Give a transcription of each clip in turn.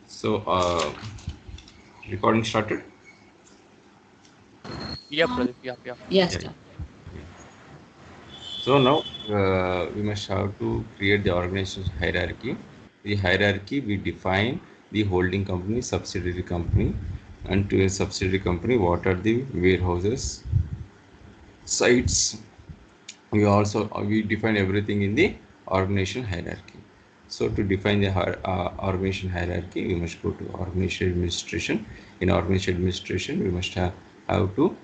So, recording started. Yep, Pradeep. Yep, yep. Yes, Yeah. sir. So now we must have to create the organization's hierarchy. The hierarchy we define the holding company, subsidiary company, and to a subsidiary company, what are the warehouses, sites. We define everything in the organization hierarchy. So to define the organization hierarchy, we must go to organization administration. In organization administration, we must have to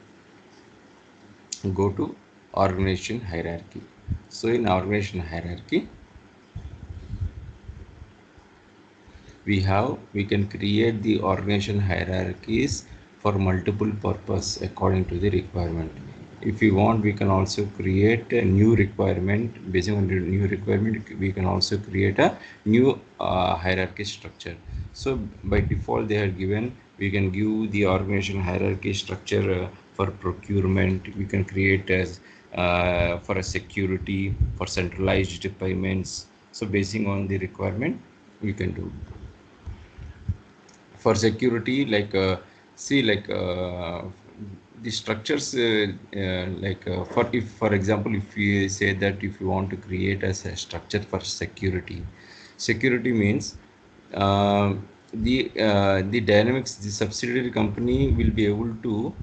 go to organization hierarchy. So in organization hierarchy, we can create the organization hierarchies for multiple purpose according to the requirement. If we want, we can also create a new requirement. Based on the new requirement, we can also create a new hierarchy structure. So by default they are given, we can give the organization hierarchy structure for procurement. We can create as for a security, for centralized payments. So basing on the requirement, we can do for security, like see like the structures for, if for example, if we say that if you want to create as a structure for security means the dynamics, the subsidiary company will be able to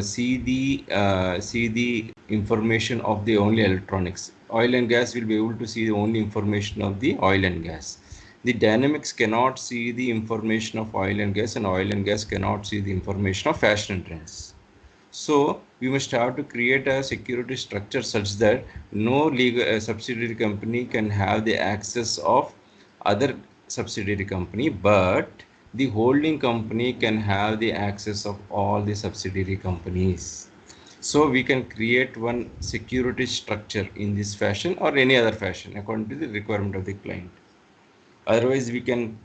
see the information of the only electronics. Oil and gas will be able to see the only information of the oil and gas. The dynamics cannot see the information of oil and gas, and oil and gas cannot see the information of fashion and trends. So we must have to create a security structure such that no legal subsidiary company can have the access of other subsidiary company, but the holding company can have the access of all the subsidiary companies. So we can create one security structure in this fashion or any other fashion according to the requirement of the client. Otherwise, we can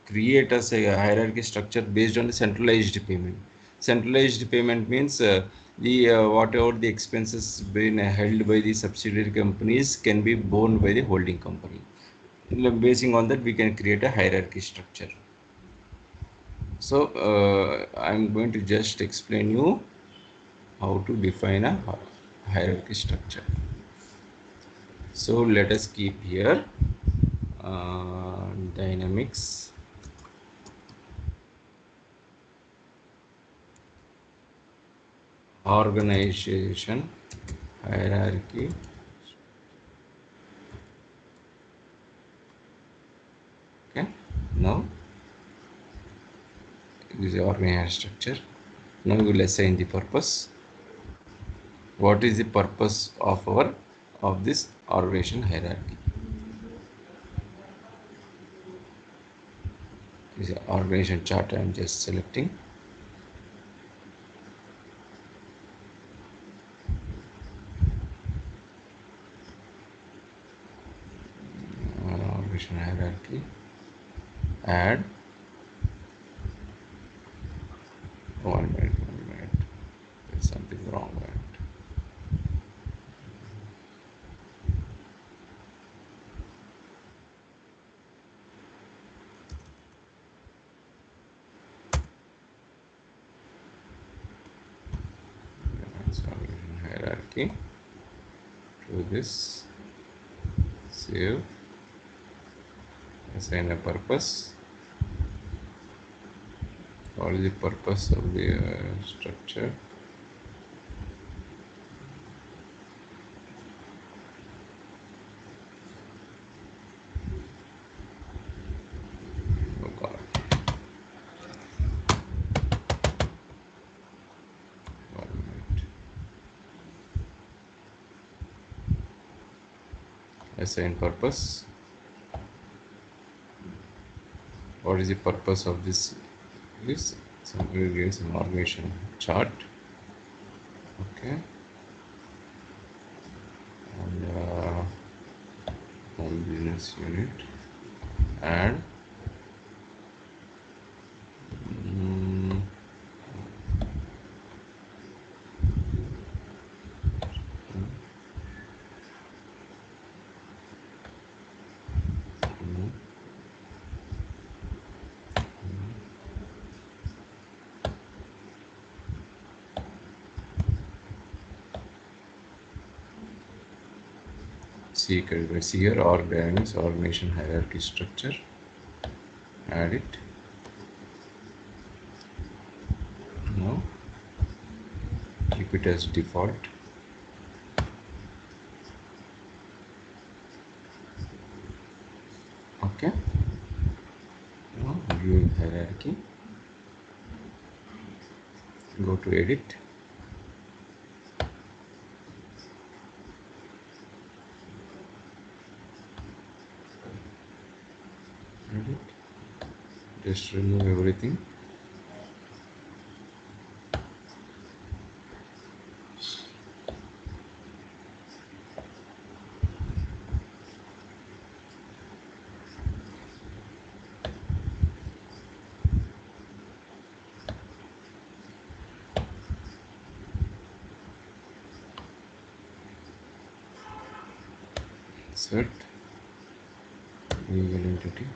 create as a hierarchy structure based on the centralized payment. Centralized payment means the whatever the expenses been held by the subsidiary companies can be borne by the holding company. Basing on that, we can create a hierarchy structure. So I'm going to just explain you how to define a hierarchy structure. So let us keep here dynamics organization hierarchy. Okay, now this is the organization structure. Now we will assign the purpose. What is the purpose of our of this organization hierarchy? This is the organization chart. I am just selecting. Organization hierarchy. Add. 1 minute. 1 minute. There's something wrong with it. Organization hierarchy. To this, save, assign a purpose. What is the purpose of the structure? Oh God. 1 minute. Assign purpose. What is the purpose of this? Is some gives an organization chart. Okay, and home business unit. Add. Mm, See here org dynamics, organization hierarchy structure. Add it. Now keep it as default. Okay. Now viewing hierarchy. Go to edit. Edit. Just remove everything. Insert legal entity.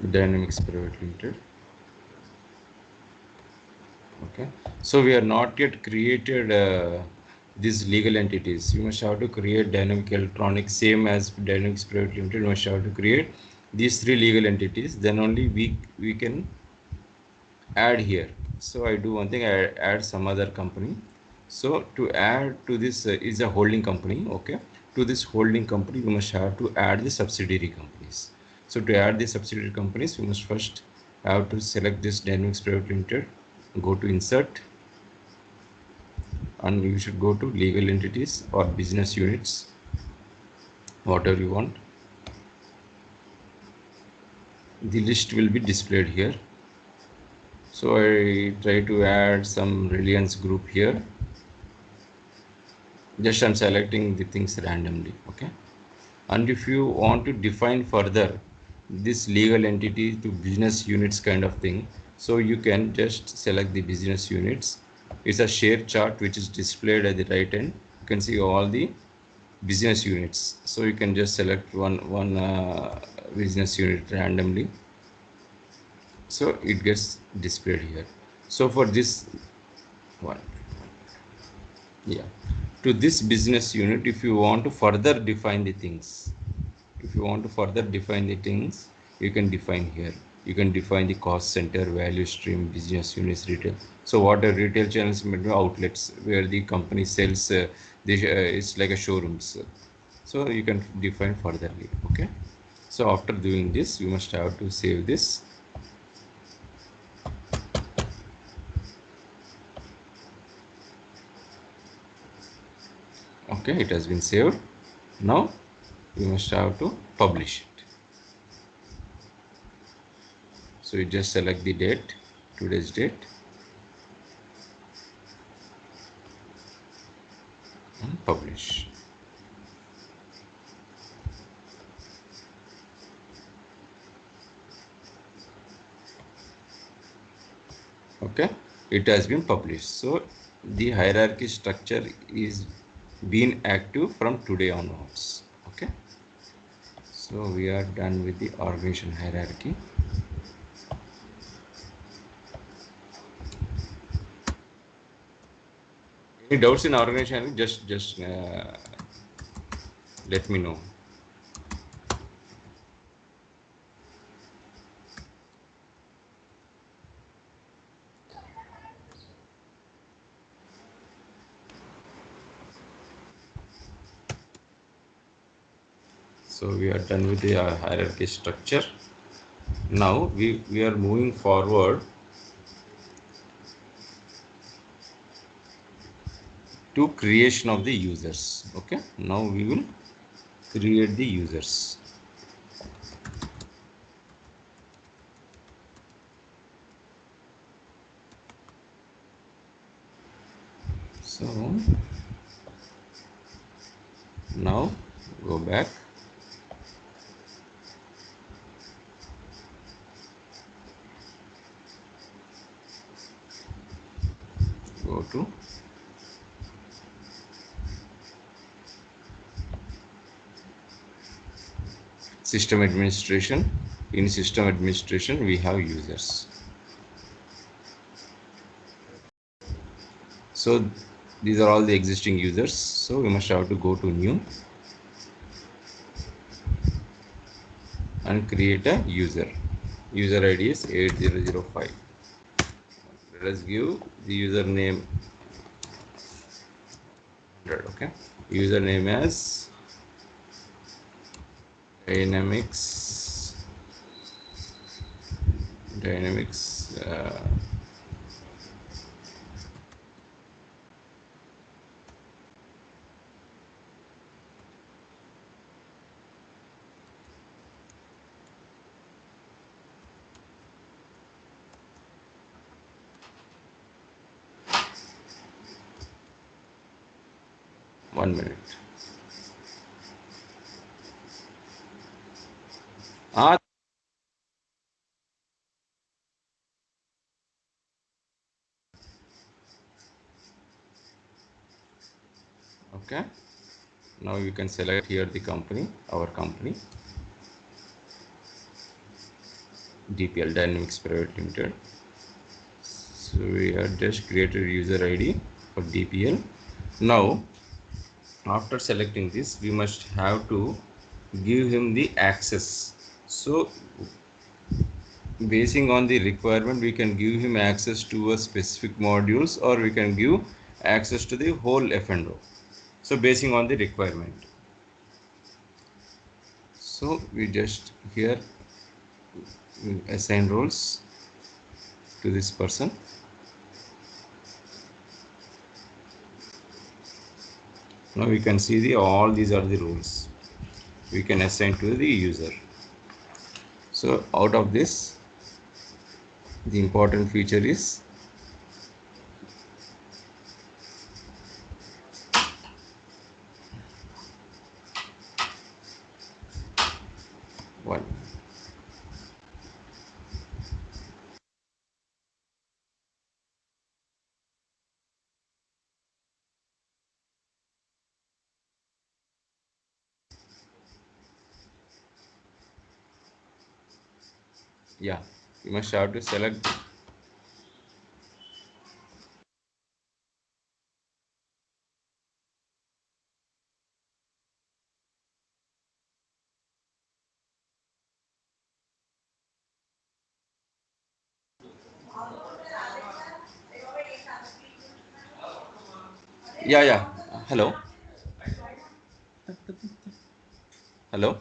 Dynamics Private Limited. Okay, so we are not yet created these legal entities. You must have to create Dynamic Electronics, same as Dynamics Private Limited. You must have to create these 3 legal entities, then only we can add here. So I do one thing, I add some other company. So to add to this is a holding company. Okay, to this holding company you must have to add the subsidiary companies. So to add the subsidiary companies, you must first have to select this Dynamics Private Limited, go to insert, and you should go to legal entities or business units, whatever you want. The list will be displayed here. So I try to add some Reliance Group here. Just I'm selecting the things randomly. Okay, and if you want to define further this legal entity to business units kind of thing, so you can just select the business units. It's a share chart which is displayed at the right end. You can see all the business units, so you can just select one business unit randomly, so it gets displayed here. So for this one, yeah, to this business unit, if you want to further define the things, you can define here. You can define the cost center, value stream, business units, retail. So what are retail channels? Outlets where the company sells, it's like a showrooms. So you can define furtherly. Okay, so after doing this, you must have to save this. Okay, it has been saved. Now you must have to publish it. So you just select the date, today's date, and publish. Okay, it has been published. So the hierarchy structure is being active from today onwards. Okay, so we are done with the organization hierarchy. Any doubts in organization? Just let me know. So we are done with the hierarchy structure. Now we are moving forward to creation of the users. Okay, now we will create the users. So now go back, go to system administration. In system administration we have users. So these are all the existing users. So we must have to go to new and create a user. User ID is 8005. Let us give the username 100. Okay, username as dynamics 1 minute. Okay, now you can select here the company, our company, DPL, Dynamics Private Limited. So we have just created user ID for DPL. Now after selecting this, we must have to give him the access. So basing on the requirement, we can give him access to a specific modules, or we can give access to the whole F&O. So basing on the requirement, so we just here assign roles to this person. Now we can see the all these are the roles we can assign to the user. So out of this, the important feature is one. Yeah, you must have to select. Yeah, yeah. Hello. Hello.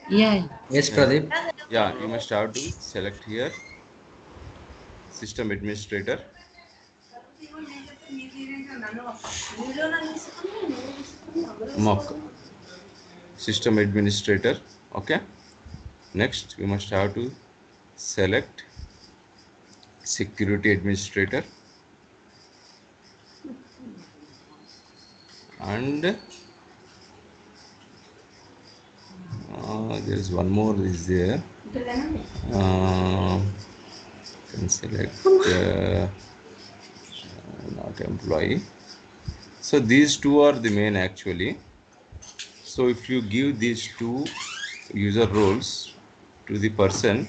Yeah. Yes, Pradeep. Yeah, you must have to select here system administrator. Mock system administrator. Okay. Next, you must have to select security administrator, and there is one more is there. Can select not employee. So these two are the main actually. So if you give these two user roles to the person,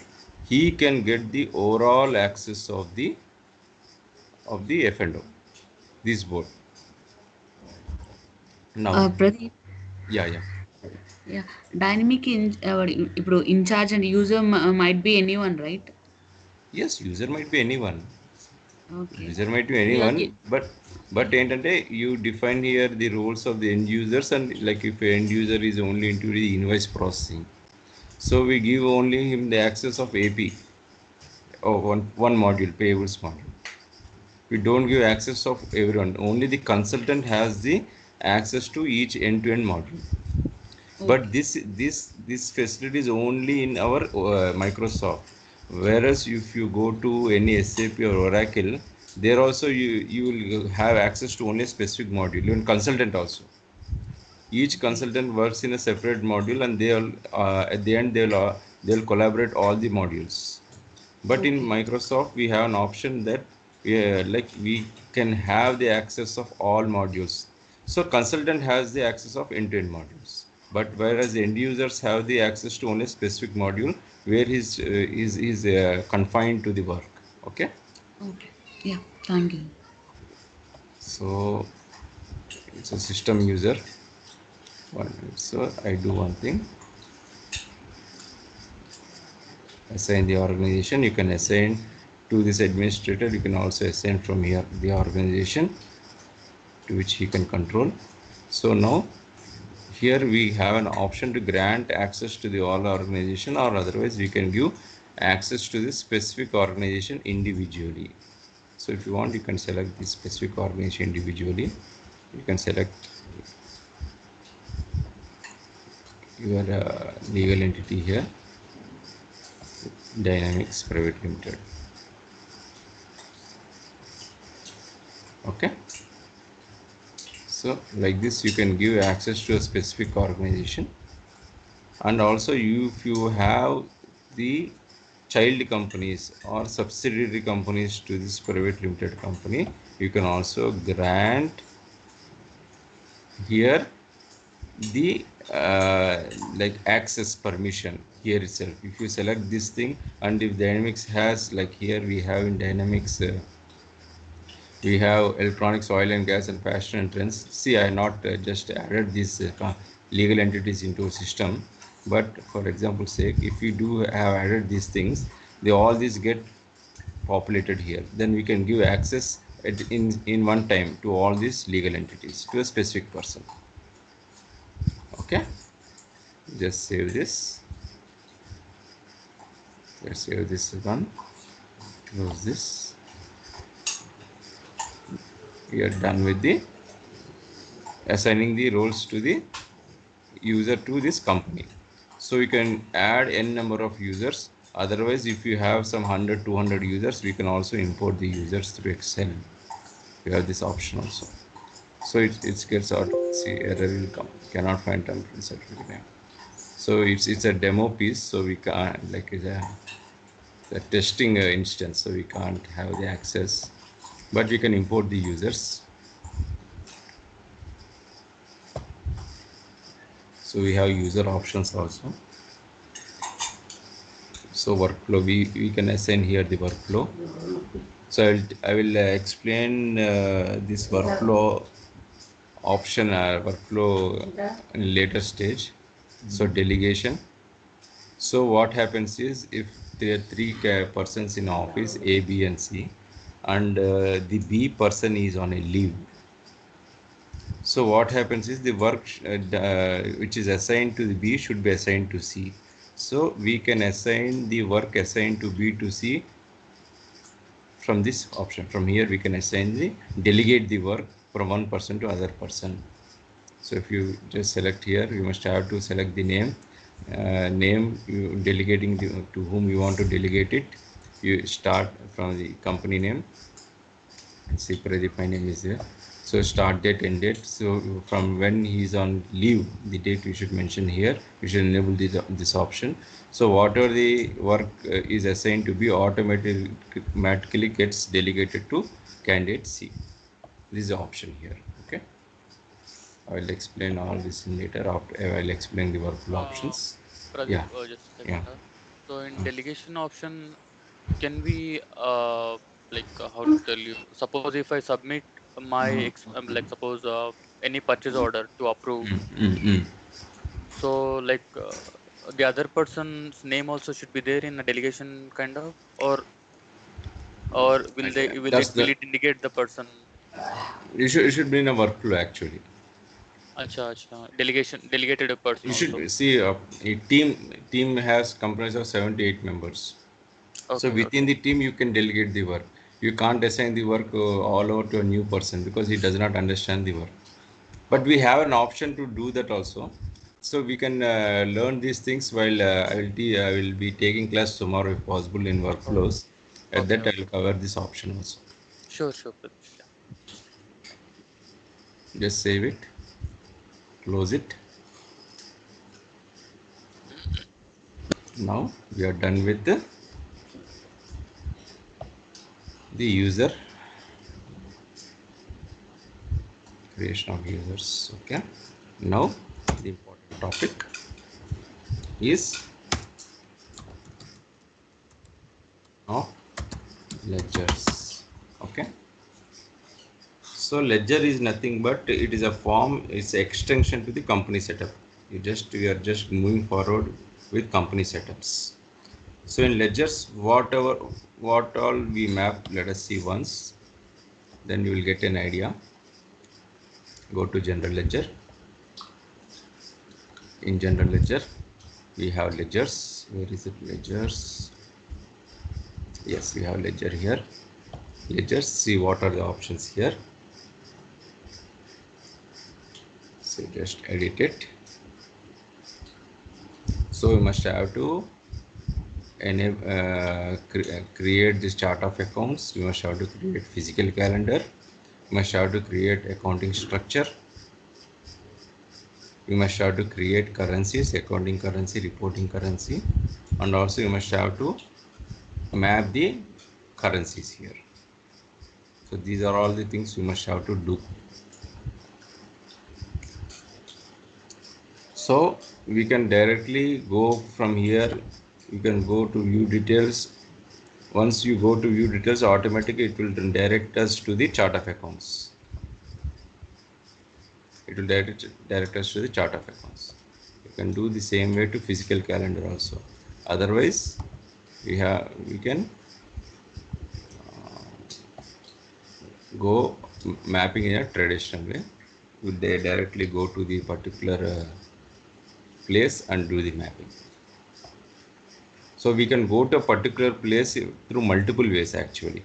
he can get the overall access of the F&O, this board. Now, Pradeep. yeah, yeah. Yeah. Dynamic in charge and user might be anyone, right? Yes, user might be anyone. Okay. User might be We are anyone, but ఏంటంటే you define here the roles of the end users, and like if end user is only into the invoice processing, so we give only him the access of AP or one module, payables module. We don't give access of everyone. Only the consultant has the access to each end-to-end module. But okay. this facility is only in our Microsoft. Whereas if you go to any SAP or Oracle, there also you will have access to only a specific module. Even consultant also. Each Okay. consultant works in a separate module, and they'll at the end they'll collaborate all the modules. But in Okay. Microsoft, we have an option that like we can have the access of all modules. So consultant has the access of end-to-end modules, but whereas the end users have the access to only a specific module where he's confined to the work. Okay. Okay. Yeah. Thank you. So it's a system user. So I do one thing. Assign the organization. You can assign to this administrator. You can also assign from here the organization to which he can control. So now here we have an option to grant access to the all organization, or otherwise we can give access to this specific organization individually. So if you want, you can select the specific organization individually. You can select your legal entity here, Dynamics Private Limited. Okay. So like this, you can give access to a specific organization, and also if you have the child companies or subsidiary companies to this private limited company, you can also grant here the like access permission here itself. If you select this thing, and if Dynamics has, like here we have in Dynamics we have electronics, oil and gas, and fashion and trends. See, I not just added these legal entities into a system, but for example sake, if you do have added these things, they all these get populated here. Then we can give access in one time to all these legal entities to a specific person. Okay, just save this. Let's save this one. Close this. We are done with the assigning the roles to the user to this company. So we can add n number of users. Otherwise, if you have some 100 200 users, we can also import the users through Excel. We have this option also. So it gets out. See, error will come. Cannot find template certificate name. So it's a demo piece. So we can't, like, it's a testing instance. So we can't have the access, but we can import the users. So we have user options also. So workflow, we can assign here the workflow. So I will explain this workflow option, workflow in later stage. So delegation. So what happens is, if there are three persons in office A, B, and C, and the B person is on a leave. So what happens is the work which is assigned to the B should be assigned to C. So we can assign the work assigned to B to C from this option. From here we can assign the delegate the work from one person to other person. So if you just select here, you must have to select the name. You delegating to whom you want to delegate it. You start from the company name. See, Pradeep, my name is there. So start date, end date. So from when he is on leave, the date we should mention here. We should enable this option. So whatever the work is assigned to be, automatically gets delegated to candidate C. This is the option here. Okay. I will explain all this in later after I will explain the workflow options. Pradeep, Yeah. just a Yeah. second. So in delegation option, can we how to tell you? Suppose if I submit my like suppose any purchase order to approve, Mm-hmm. so the other person's name also should be there in a delegation kind of, or That's will the it indicate the person? you should be in a workflow actually. Acha, delegation delegated a person You also. should see a team has comprised of 7 to 8 members. So Okay, within okay, the team you can delegate the work. You can't assign the work all over to a new person because he does not understand the work. But we okay, have an option to do that also. So we can learn these things while I will be taking class tomorrow if possible in workflows. At okay, that I okay. will cover this option also. Sure, Pradeep. Yeah. Just save it, close it. Now we are done with the user creation of users. Okay. Now the important topic is of ledgers. Okay. So So ledger is nothing but it is a form, it's an extension to the company setup. We are just moving forward with company setups. So in ledgers, what all we map, let us see once, then you will get an idea. Go to general ledger. In general ledger, we have ledgers. Where is it? Ledgers. Yes, we have ledger here. Ledgers, see what are the options here. So just edit it. So we must have to create this chart of accounts. We must have to create physical calendar. We must have to create accounting structure. We must have to create currencies, accounting currency, reporting currency, and also you must have to map the currencies here. So these are all the things we must have to do. So we can directly go from here. You can go to view details. Once you go to view details, automatically it will direct us to the chart of accounts. It will direct us to the chart of accounts. You can do the same way to physical calendar also. Otherwise, we can go mapping in a traditional way. They directly go to the particular place and do the mapping. So we can go to a particular place through multiple ways actually.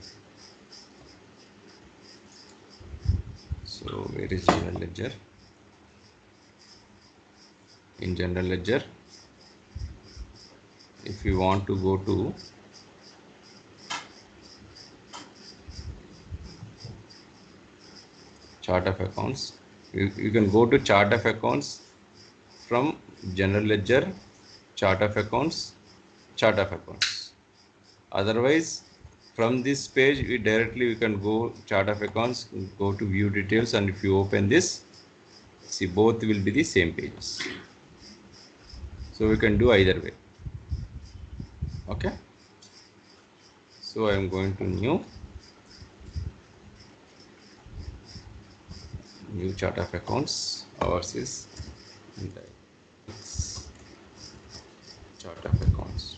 So where is general ledger? In general ledger, if you want to go to chart of accounts, you can go to chart of accounts from general ledger, chart of accounts, chart of accounts. Otherwise, from this page we can go chart of accounts, go to view details, and if you open this, see both will be the same pages. So we can do either way. Okay, so I am going to new chart of accounts. Ours is chart of accounts.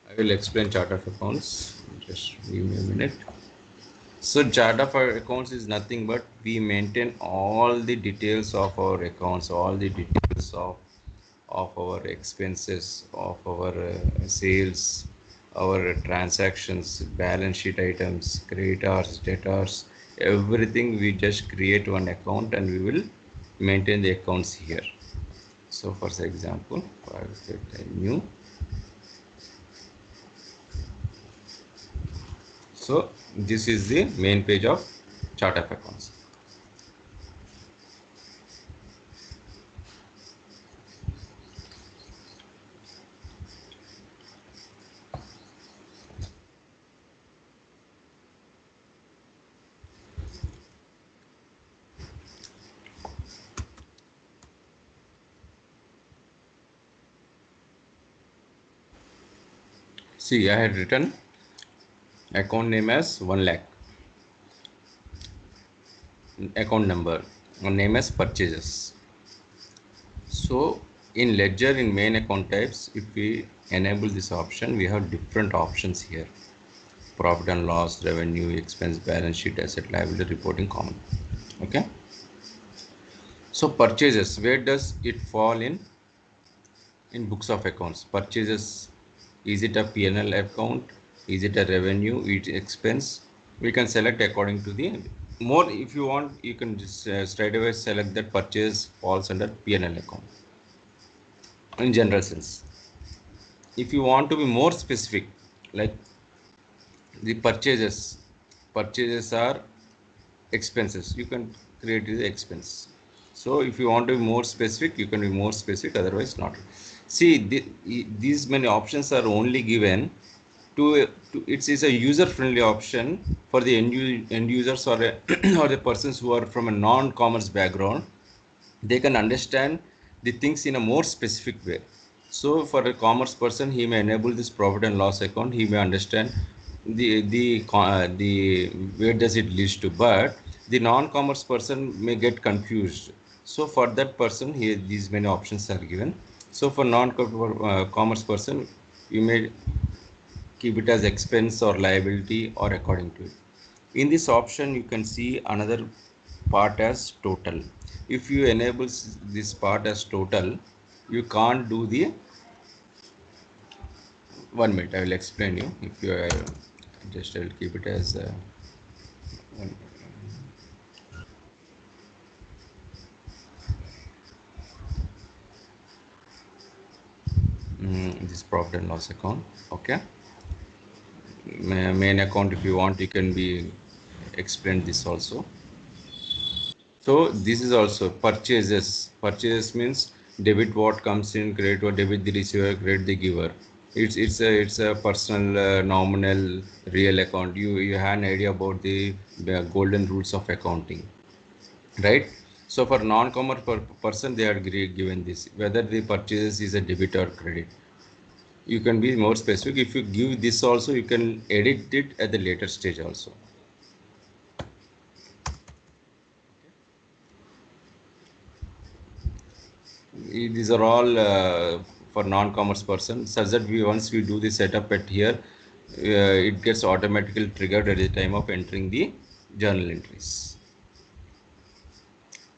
I will explain chart of accounts. Just give me a minute. So chart of our accounts is nothing but we maintain all the details of our accounts, all the details of our expenses, of our sales, our transactions, balance sheet items, creditors, debtors, everything. We just create one account and we will maintain the accounts here. So for example, I will set a new. So this is the main page of chart of accounts. See, I had written account name as 1 lakh, account number, and name as purchases. So in ledger, in main account types, if we enable this option, we have different options here: profit and loss, revenue, expense, balance sheet, asset, liability, reporting, common. Okay, so purchases, where does it fall in books of accounts? Purchases, is it a P&L account? Is it a revenue? Is it expense? We can select according to the more. If you want, you can just straight away select that purchase falls under P&L account in general sense. If you want to be more specific, like the purchases are expenses, you can create the expense. So if you want to be more specific, you can be more specific, otherwise not. See, these many options are only given to it is a user-friendly option for the end users or or the persons who are from a non-commerce background. They can understand the things in a more specific way. So for a commerce person, he may enable this profit and loss account. He may understand the where does it lead to, but the non-commerce person may get confused. So for that person here these many options are given. So for non-commerce person you may keep it as expense or liability or according to it. In this option you can see another part as total. If you enable this part as total, you can't do the 1 minute. I will explain you. If you are just, I will keep it as one, this profit and loss account. Okay, main account. If you want, you can be explain this also. So this is also purchases. Purchases means debit what comes in, credit what, debit the receiver, credit the giver. It's a personal nominal real account. You have an idea about the golden rules of accounting, right? So for non-commerce person they are given this whether the purchase is a debit or credit. You can be more specific. If you give this also, you can edit it at the later stage also. These are all for non-commerce person, such that once we do the setup at here, it gets automatically triggered at the time of entering the journal entries,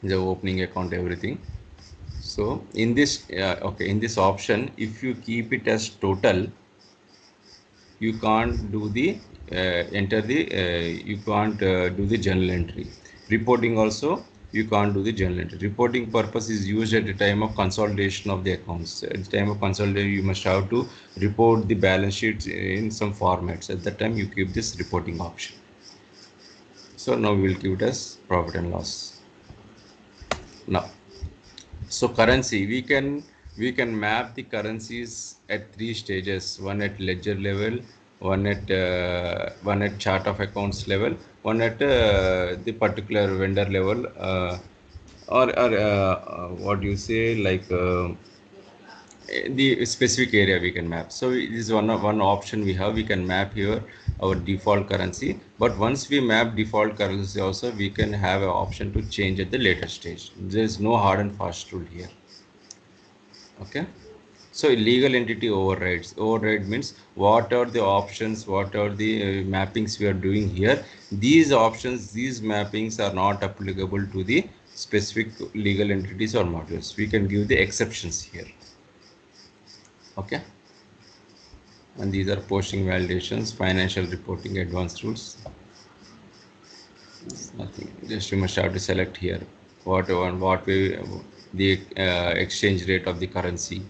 the opening account, everything. So in this okay, in this option, if you keep it as total, you can't do the you can't do the journal entry. Reporting also you can't do the journal entry. Reporting purpose is used at the time of consolidation of the accounts. At the time of consolidation you must have to report the balance sheets in some formats. At that time you keep this reporting option. So now we will keep it as profit and loss. Now, so currency, we can map the currencies at 3 stages: one at ledger level, one at chart of accounts level, one at the particular vendor level, or what do you say, like the specific area we can map. So this is one option we have. We can map here our default currency, but once we map default currency also, we can have an option to change at the later stage. There is no hard and fast rule here. Okay, so legal entity overrides. Override means what are the options, what are the mappings we are doing here. These options, these mappings are not applicable to the specific legal entities or modules. We can give the exceptions here. Okay, and these are posting validations, financial reporting, advanced rules. Nothing, just you must have to select here what we the exchange rate of the currency,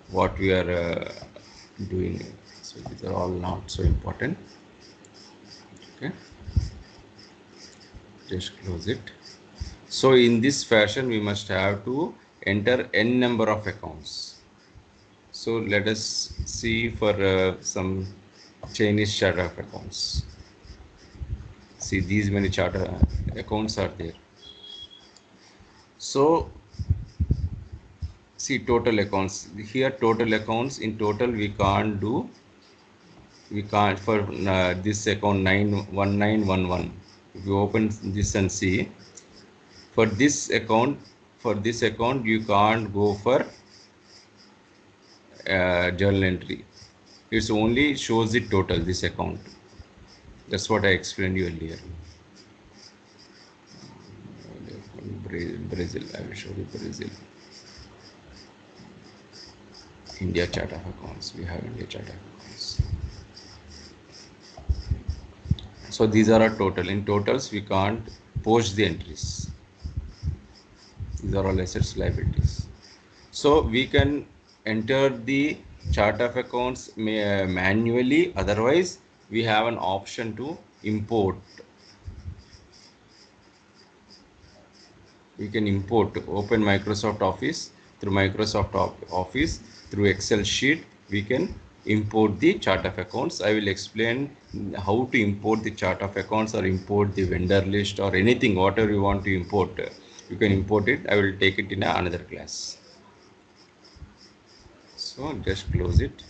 what we are doing. So these are all not so important. Okay, just close it. So in this fashion we must have to enter n number of accounts. So let us see for some Chinese chart of accounts. See, these many charter accounts are there. So see total accounts here. Total accounts, in total we can't for this account 91911. If you open this and see, for this account you can't go for journal entry. It's only shows the total, this account. That's what I explained you earlier. Brazil, I will show you Brazil. India chart of accounts, we have India chart of accounts. So these are our total. In totals we can't post the entries. These are all assets, liabilities. So we can enter the chart of accounts manually. Otherwise we have an option to import. We can import, open Microsoft Office. Through Microsoft Office, through Excel sheet, we can import the chart of accounts. I will explain how to import the chart of accounts or import the vendor list or anything, whatever you want to import. You can import it. I will take it in another class. So just close it.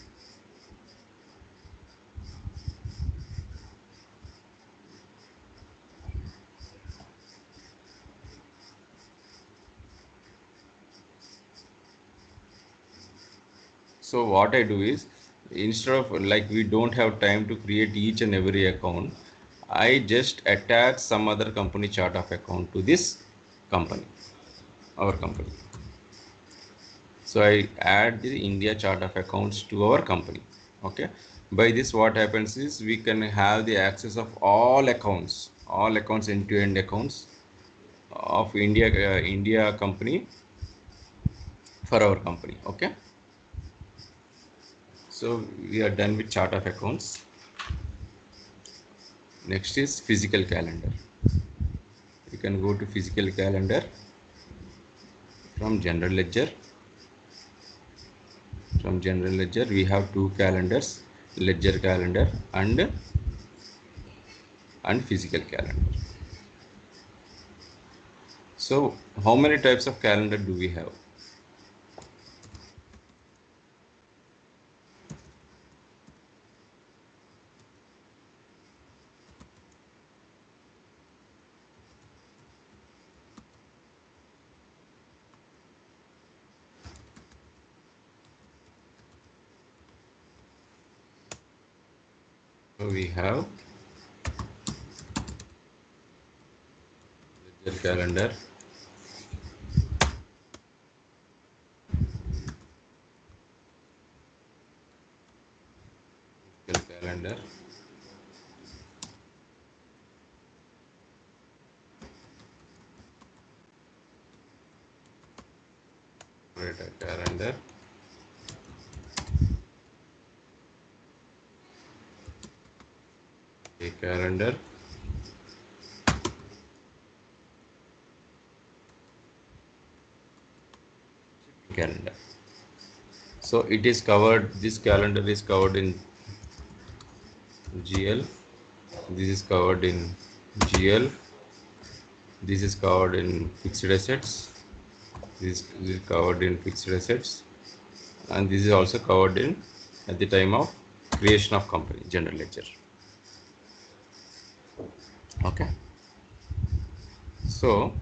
So what I do is, instead of like we don't have time to create each and every account, I just attach some other company chart of account to this company, our company. So I add the India chart of accounts to our company. Okay. By this, what happens is we can have the access of all accounts, end-to-end accounts of India company for our company. Okay. So we are done with chart of accounts. Next is physical calendar. You can go to physical calendar from general ledger. From general ledger, we have two calendars, ledger calendar and physical calendar. So how many types of calendar do we have? So we have ledger calendar, physical calendar, operator calendar, a calendar, calendar. So it is covered, this calendar is covered in GL, this is covered in GL, this is covered in fixed assets, this is covered in fixed assets, and this is also covered in at the time of creation of company, general ledger. Okay. So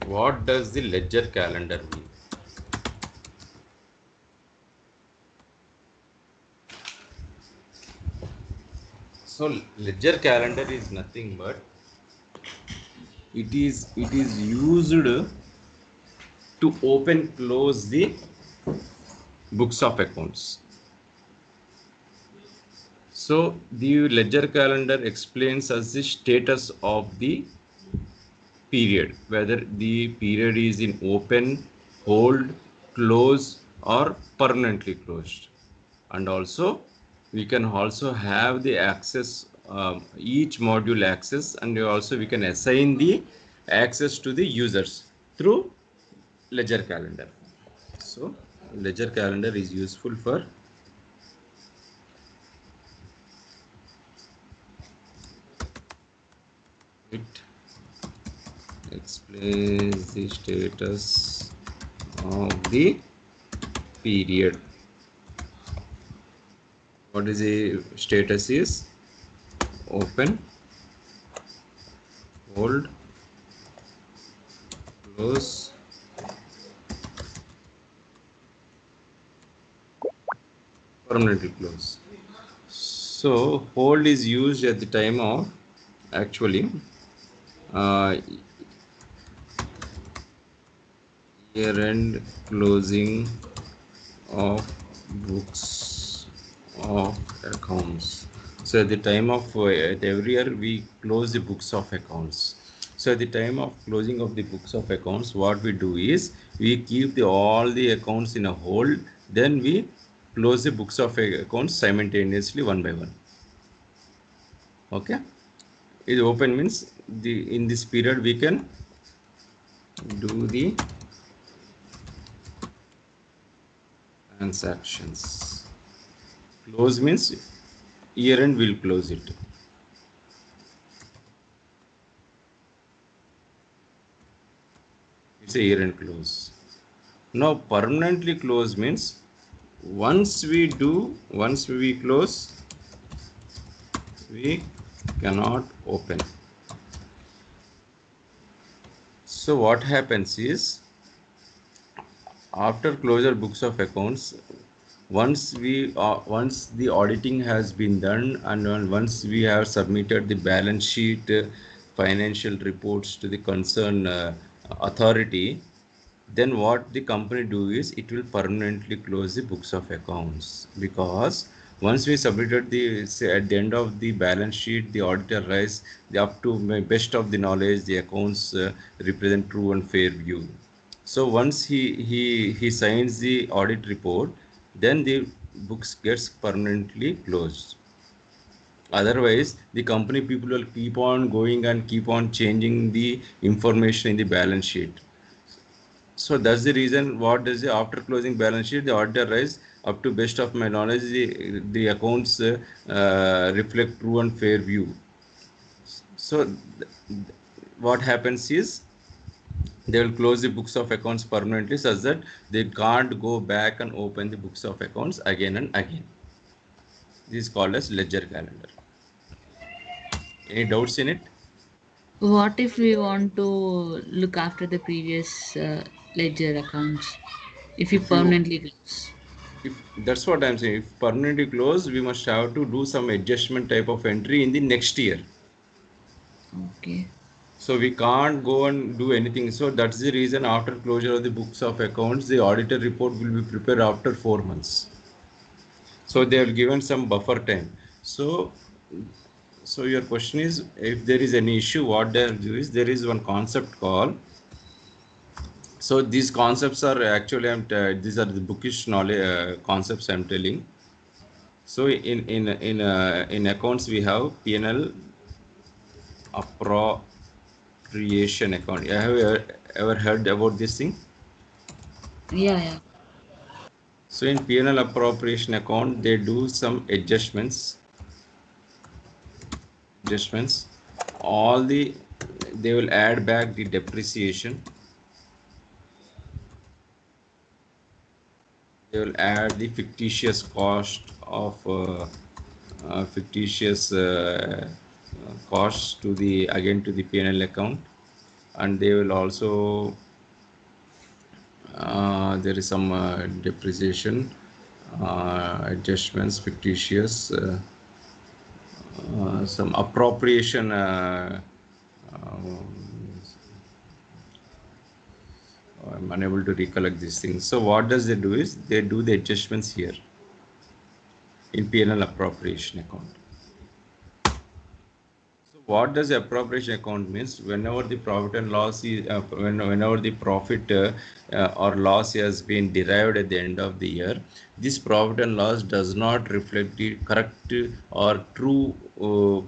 what does the ledger calendar mean? So ledger calendar is nothing but it is used to open close the books of accounts. So the ledger calendar explains us the status of the period, whether the period is in open, hold, close or permanently closed. And also we can also have the access, each module access, and also we can assign the access to the users through ledger calendar. So ledger calendar is useful for it explains the status of the period. What is the status is? Open, hold, close, permanently close. So hold is used at the time of actually year-end closing of books of accounts. So at the time of at every year we close the books of accounts. So at the time of closing of the books of accounts, what we do is we keep all the accounts in a hold, then we close the books of accounts simultaneously one by one. Okay, is open means in this period we can do the transactions. Close means year end will close it. It's a year end close. Now permanently close means once we close, we cannot open. So what happens is, after closure books of accounts, once the auditing has been done, and once we have submitted the balance sheet, financial reports to the concerned authority, then what the company do is it will permanently close the books of accounts, because once we submitted the, say, at the end of the balance sheet, the auditor writes the up to my best of the knowledge the accounts represent true and fair view. So once he signs the audit report, then the books gets permanently closed. Otherwise, the company people will keep on going and keep on changing the information in the balance sheet. So that's the reason. What does the after closing balance sheet, the auditor writes, up to best of my knowledge, the accounts reflect true and fair view. So what happens is they will close the books of accounts permanently, such that they can't go back and open the books of accounts again and again. This is called as ledger calendar. Any doubts in it? What if we want to look after the previous ledger accounts? If you If you permanently close. if That's what I'm saying. If permanently closed, we must have to do some adjustment type of entry in the next year. Okay. So we can't go and do anything. So that's the reason after closure of the books of accounts, the auditor report will be prepared after 4 months. So they have given some buffer time. So so your question is, if there is any issue, what they do is there is one concept called. So these concepts are actually these are the bookish knowledge concepts I'm telling. So in accounts we have P&L appropriation account. Have you ever heard about this thing? Yeah, yeah. So in P&L appropriation account, they do some adjustments. All the They will add back the depreciation. They will add the fictitious cost of fictitious costs to the again to the P&L account, and they will also there is some depreciation adjustments, fictitious. Some appropriation I'm unable to recollect these things. So what does they do is they do the adjustments here in P&L appropriation account. So what does the appropriation account means? Whenever the profit and loss is whenever the profit or loss has been derived at the end of the year, this profit and loss does not reflect the correct or true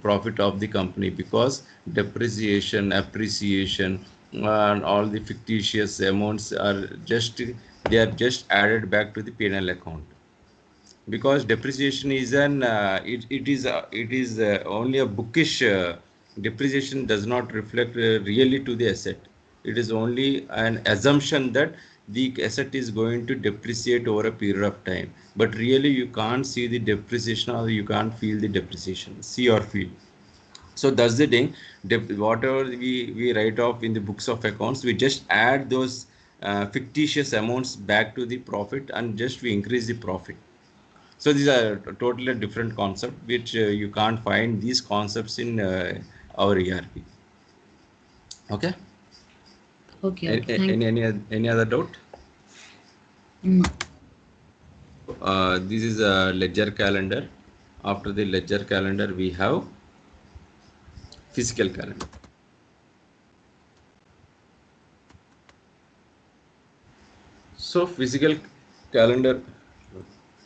profit of the company, because depreciation, appreciation, and all the fictitious amounts are just added back to the P&L account, because depreciation is only a bookish depreciation does not reflect really to the asset. It is only an assumption that the asset is going to depreciate over a period of time, but really you can't see the depreciation, or you can't feel the depreciation, see or feel. So that's the thing. Whatever we write off in the books of accounts, we just add those fictitious amounts back to the profit, and just we increase the profit. So these are totally different concept, which you can't find these concepts in our ERP. Okay. Okay, okay. Any Thank you. any other doubt? No. This is a ledger calendar. After the ledger calendar, we have physical calendar. So physical calendar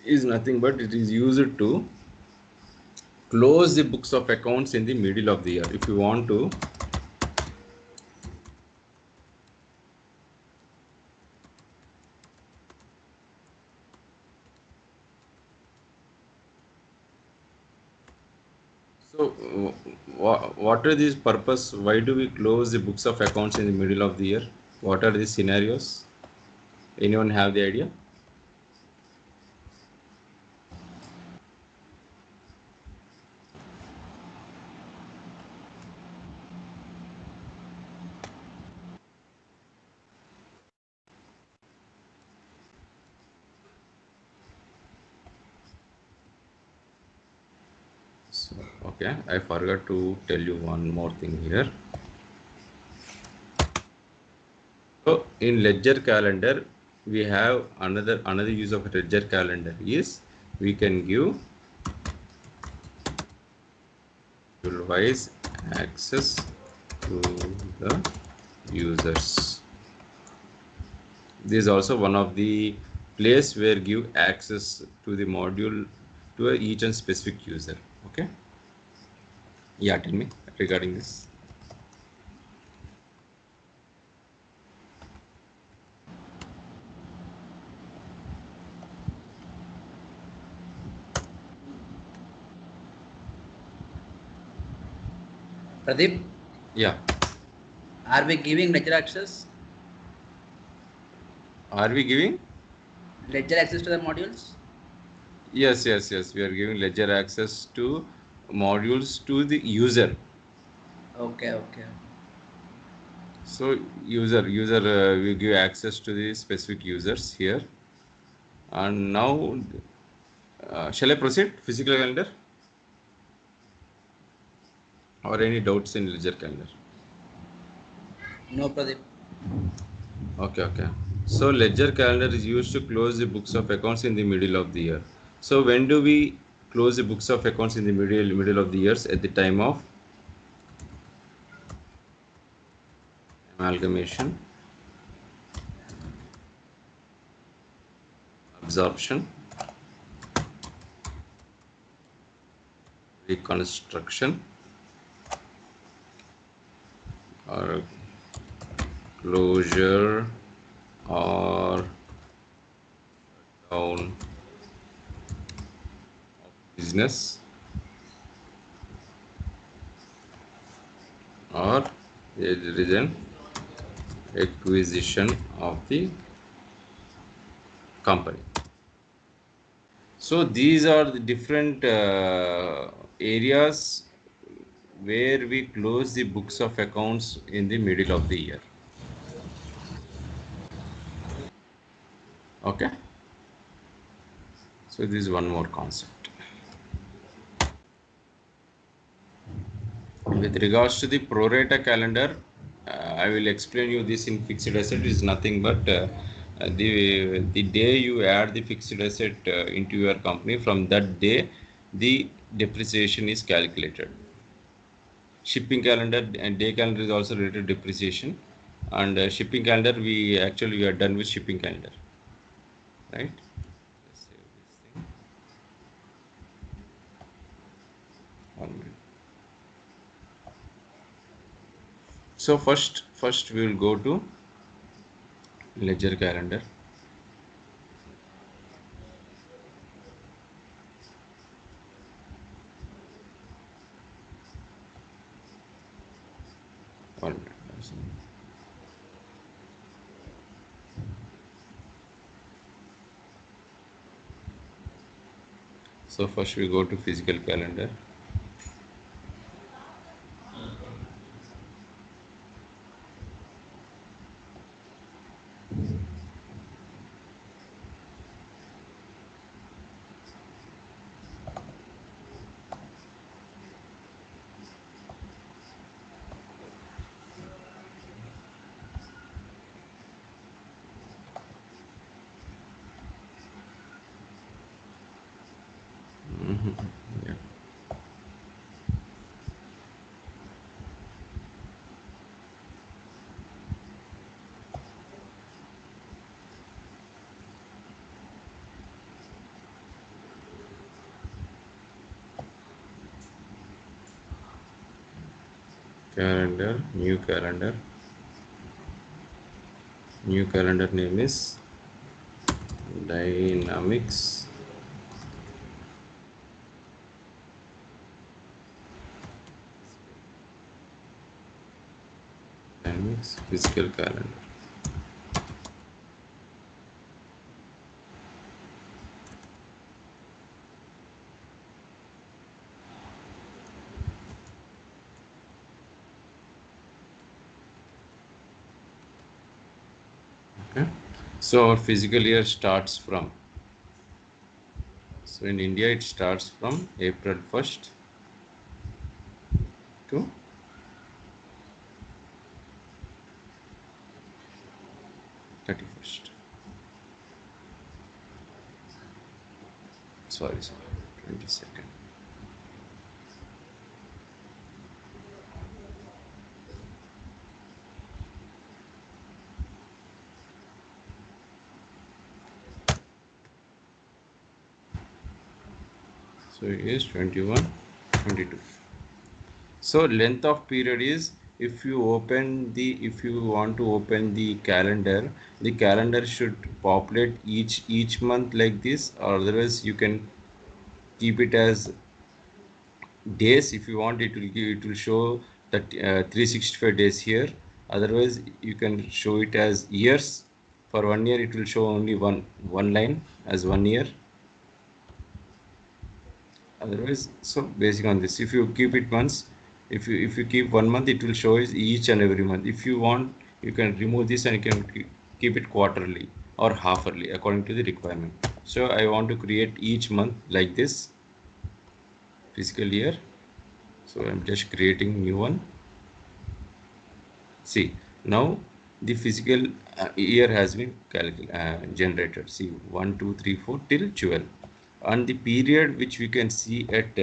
is nothing but it is used to close the books of accounts in the middle of the year. If you want to, so what are these purpose? Why do we close the books of accounts in the middle of the year? What are the scenarios? Anyone have the idea? Okay, I forgot to tell you one more thing here. So in ledger calendar, we have another use of ledger calendar is we can give wise access to the users. This is also one of the place where give access to the module to each and specific user. Okay. Yeah, tell me regarding this. Pradeep, Yeah. are we giving ledger access? Are we giving? Ledger access to the modules? Yes, yes, yes. We are giving ledger access to modules to the user. Okay, okay. So user we give access to the specific users here. And now, shall I proceed? Physical calendar or any doubts in ledger calendar? No, Pradeep. Okay, okay. So ledger calendar is used to close the books of accounts in the middle of the year. So when do we close the books of accounts in the middle of the years? At the time of amalgamation, absorption, reconstruction, or closure, or down of business, or there is an acquisition of the company. So these are the different areas where we close the books of accounts in the middle of the year. Okay. So this is one more concept. With regards to the pro rata calendar, I will explain you this in fixed asset is nothing but the day you add the fixed asset into your company, from that day the depreciation is calculated. Shipping calendar and day calendar is also related to depreciation, and shipping calendar we are done with shipping calendar, right? Let's save this thing. 1 minute. So first we will go to ledger calendar. One minute. So first we go to physical calendar. Yeah. Calendar, new calendar. New calendar name is Dynamics physical calendar. Okay. So our physical year starts from, so in India it starts from April 1st 31st. Sorry, 22nd. So it is 21, 22. So length of period is, if you want to open the calendar should populate each month like this, or otherwise you can keep it as days. If you want, it will show that 365 days here. Otherwise you can show it as years. For 1 year it will show only one line as 1 year. Otherwise, so basing on this, if you keep it months, if you keep 1 month, it will show is each and every month. If you want, you can remove this and you can keep it quarterly or half-yearly according to the requirement. So I want to create each month like this fiscal year. So I'm just creating new one. See, now the physical year has been generated. See, 1 2 3 4 till 12, and the period which we can see at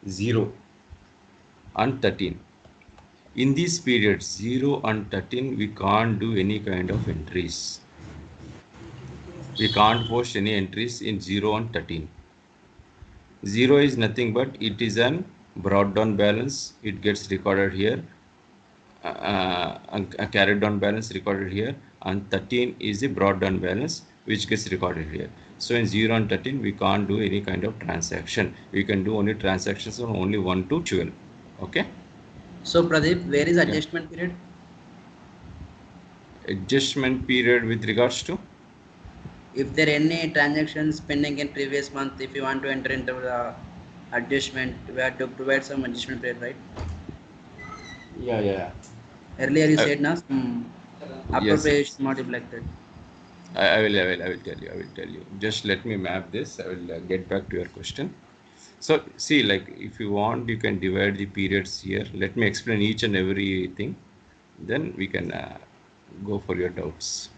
0 and 13. In these periods 0 and 13, we can't do any kind of entries. We can't post any entries in 0 and 13. 0 is nothing but it is an brought down balance. It gets recorded here. A carried down balance recorded here, and 13 is the brought down balance which gets recorded here. So in 0 and 13 we can't do any kind of transaction. We can do only transactions on only 1 to 12. Okay. So Pradeep, where is adjustment period? Adjustment period with regards to, If there are any transactions pending in previous month, if you want to enter into the adjustment, we have to provide some adjustment period, right? yeah. Earlier you I, said now some yes. appropriation module like that. I will tell you. Just let me map this. I will get back to your question. So see, like if you want, you can divide the periods here. Let me explain each and everything. Then we can go for your doubts.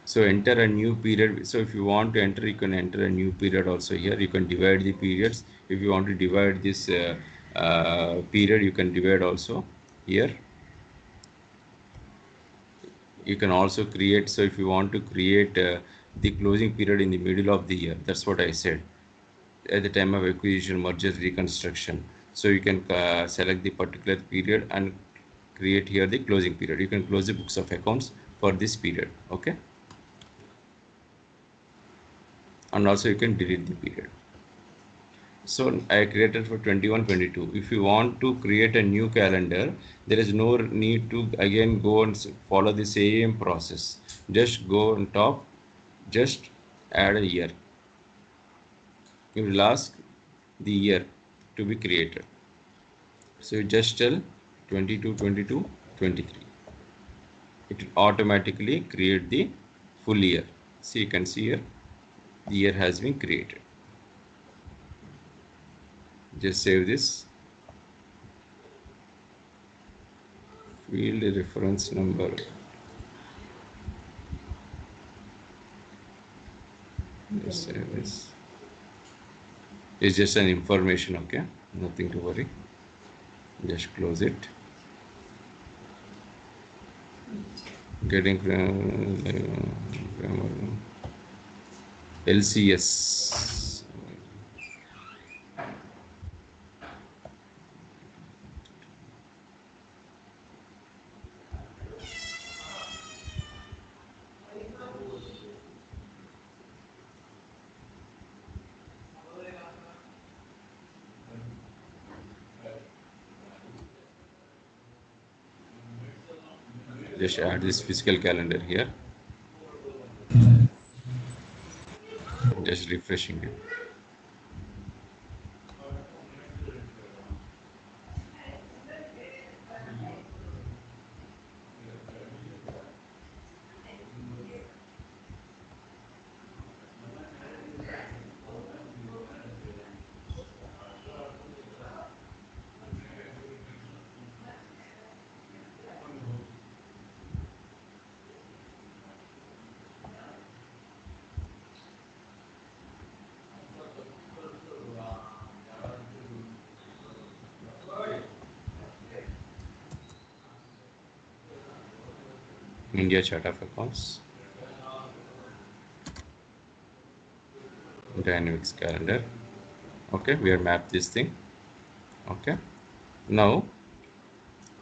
So enter a new period. So if you want to enter, you can enter a new period also here. You can divide the periods. If you want to divide this period, you can divide also here. You can also create. So if you want to create the closing period in the middle of the year, that's what I said, at the time of acquisition, merger, reconstruction. So you can select the particular period and create here the closing period. You can close the books of accounts for this period. Okay. And also you can delete the period. So I created for 21 22. If you want to create a new calendar, there is no need to again go and follow the same process. Just go on top, just add a year. You will ask the year to be created. So you just tell 22 22 23. It will automatically create the full year. See, you can see here the year has been created. Just save this. Field reference number. Just save this. It's just an information, okay? Nothing to worry. Just close it. Getting LCS. Just add this physical calendar here. Just refreshing it. India chart of accounts, Dynamics calendar. Okay, we have mapped this thing. Okay, now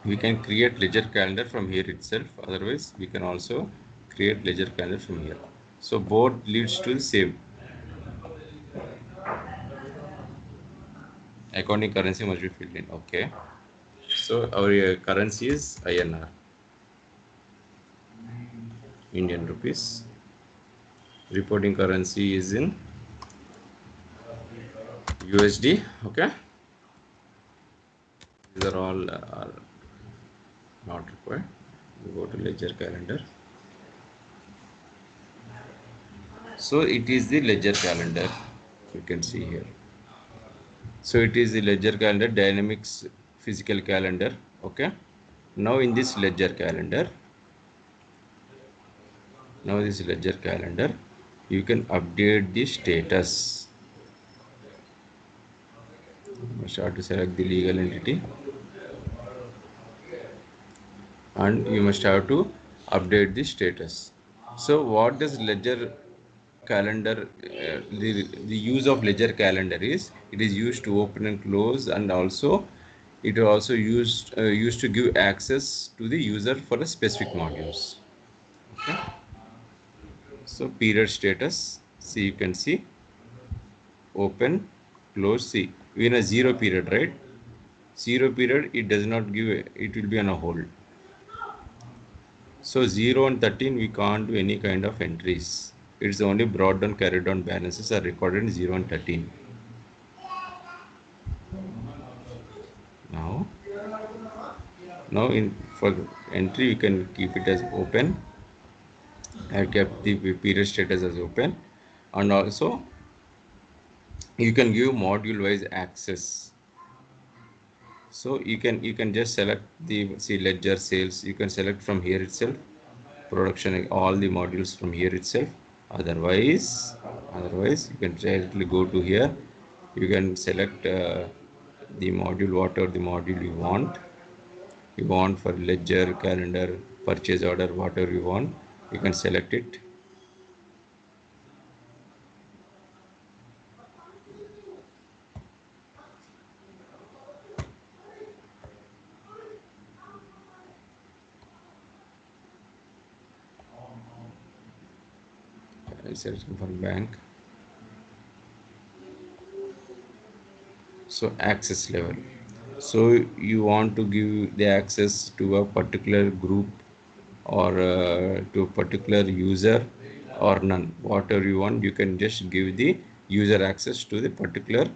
we can create ledger calendar from here itself. Otherwise, we can also create ledger calendar from here. So both leads to the same. Accounting currency must be filled in. Okay, so our currency is INR, Indian rupees. Reporting currency is in USD. Okay, these are all are not required. We go to ledger calendar. So it is the ledger calendar. You can see here. So it is the ledger calendar, Dynamics physical calendar. Okay. Now in this ledger calendar, you can update the status. You must have to select the legal entity, and you must have to update the status. So what does ledger calendar, the use of ledger calendar is, it is used to open and close, and also it is also used to give access to the user for the specific modules. Okay, so period status, see, you can see open, close. See, we in a zero period, right? Zero period, it does not give, it will be on a hold. So 0 and 13 we can't do any kind of entries. It's only brought down, carried down balances are recorded in 0 and 13. Now in for entry you can keep it as open. I have kept the period status as open, and also you can give module wise access. So you can just select the, see, ledger, sales, you can select from here itself, production, all the modules from here itself. Otherwise you can directly go to here, you can select the module, whatever the module you want for ledger, calendar, purchase order, whatever you want, you can select it. Searching for bank. So access level, so you want to give the access to a particular group, or to a particular user, or none, whatever you want, you can just give the user access to the particular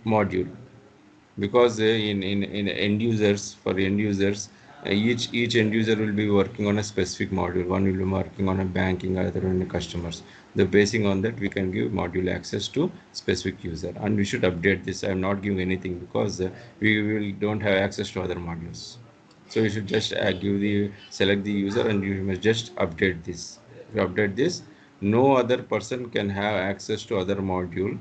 module. Because in end users, for end users, each end user will be working on a specific module. One will be working on a banking, other on a customers. The basing on that, we can give module access to specific user, and we should update this. I am not giving anything because we will don't have access to other modules. So you should just give the, select the user, and you must just update this. If you update this, no other person can have access to other module.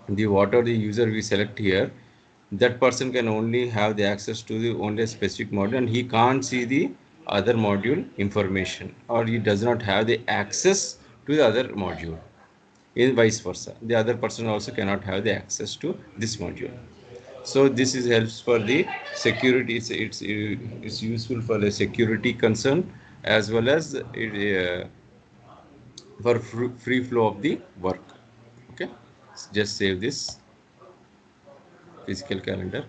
The whatever the user we select here, that person can only have the access to the only a specific module, and he can't see the other module information, or he does not have the access to the other module. In vice versa, the other person also cannot have the access to this module. So this is helps for the security. It's useful for the security concern, as well as for free flow of the work. Okay, just save this physical calendar,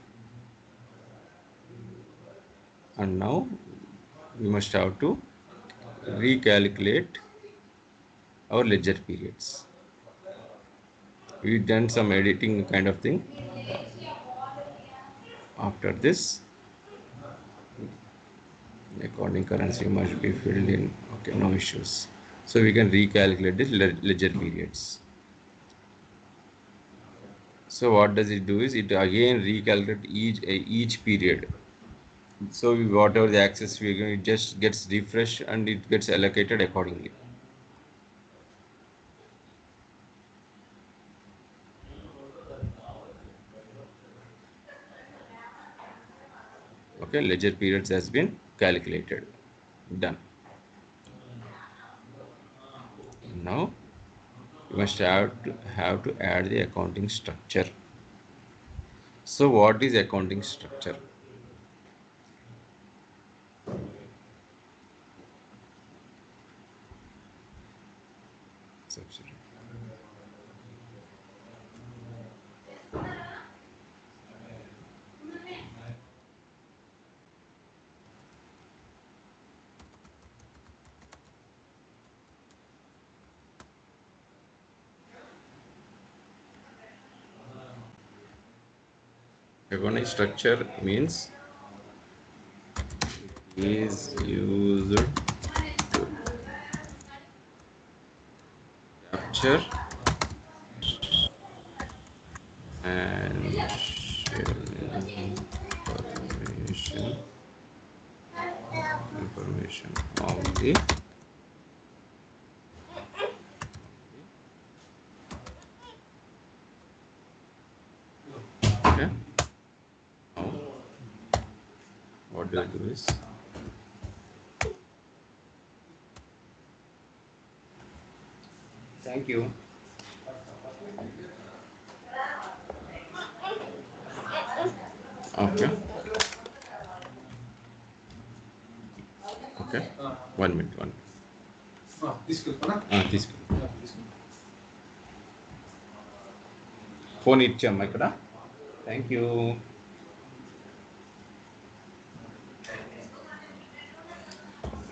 and now we must have to recalculate our ledger periods. We've done some editing kind of thing. After this, accounting currency must be filled in. Okay, no issues. So we can recalculate the ledger periods. So what does it do is, it again recalculate each period. So whatever the access we get, it just gets refreshed and it gets allocated accordingly. Okay, ledger periods has been calculated. Done. Now you must have to add the accounting structure. So what is accounting structure? Subsidiary. Accounting structure means is used to capture and share information of the okay. Now what do I do is thank you. Okay. Okay. 1 minute. 1 minute. తీసుకు phone ఇచ్చామ్మా ఇక్కడ thank you.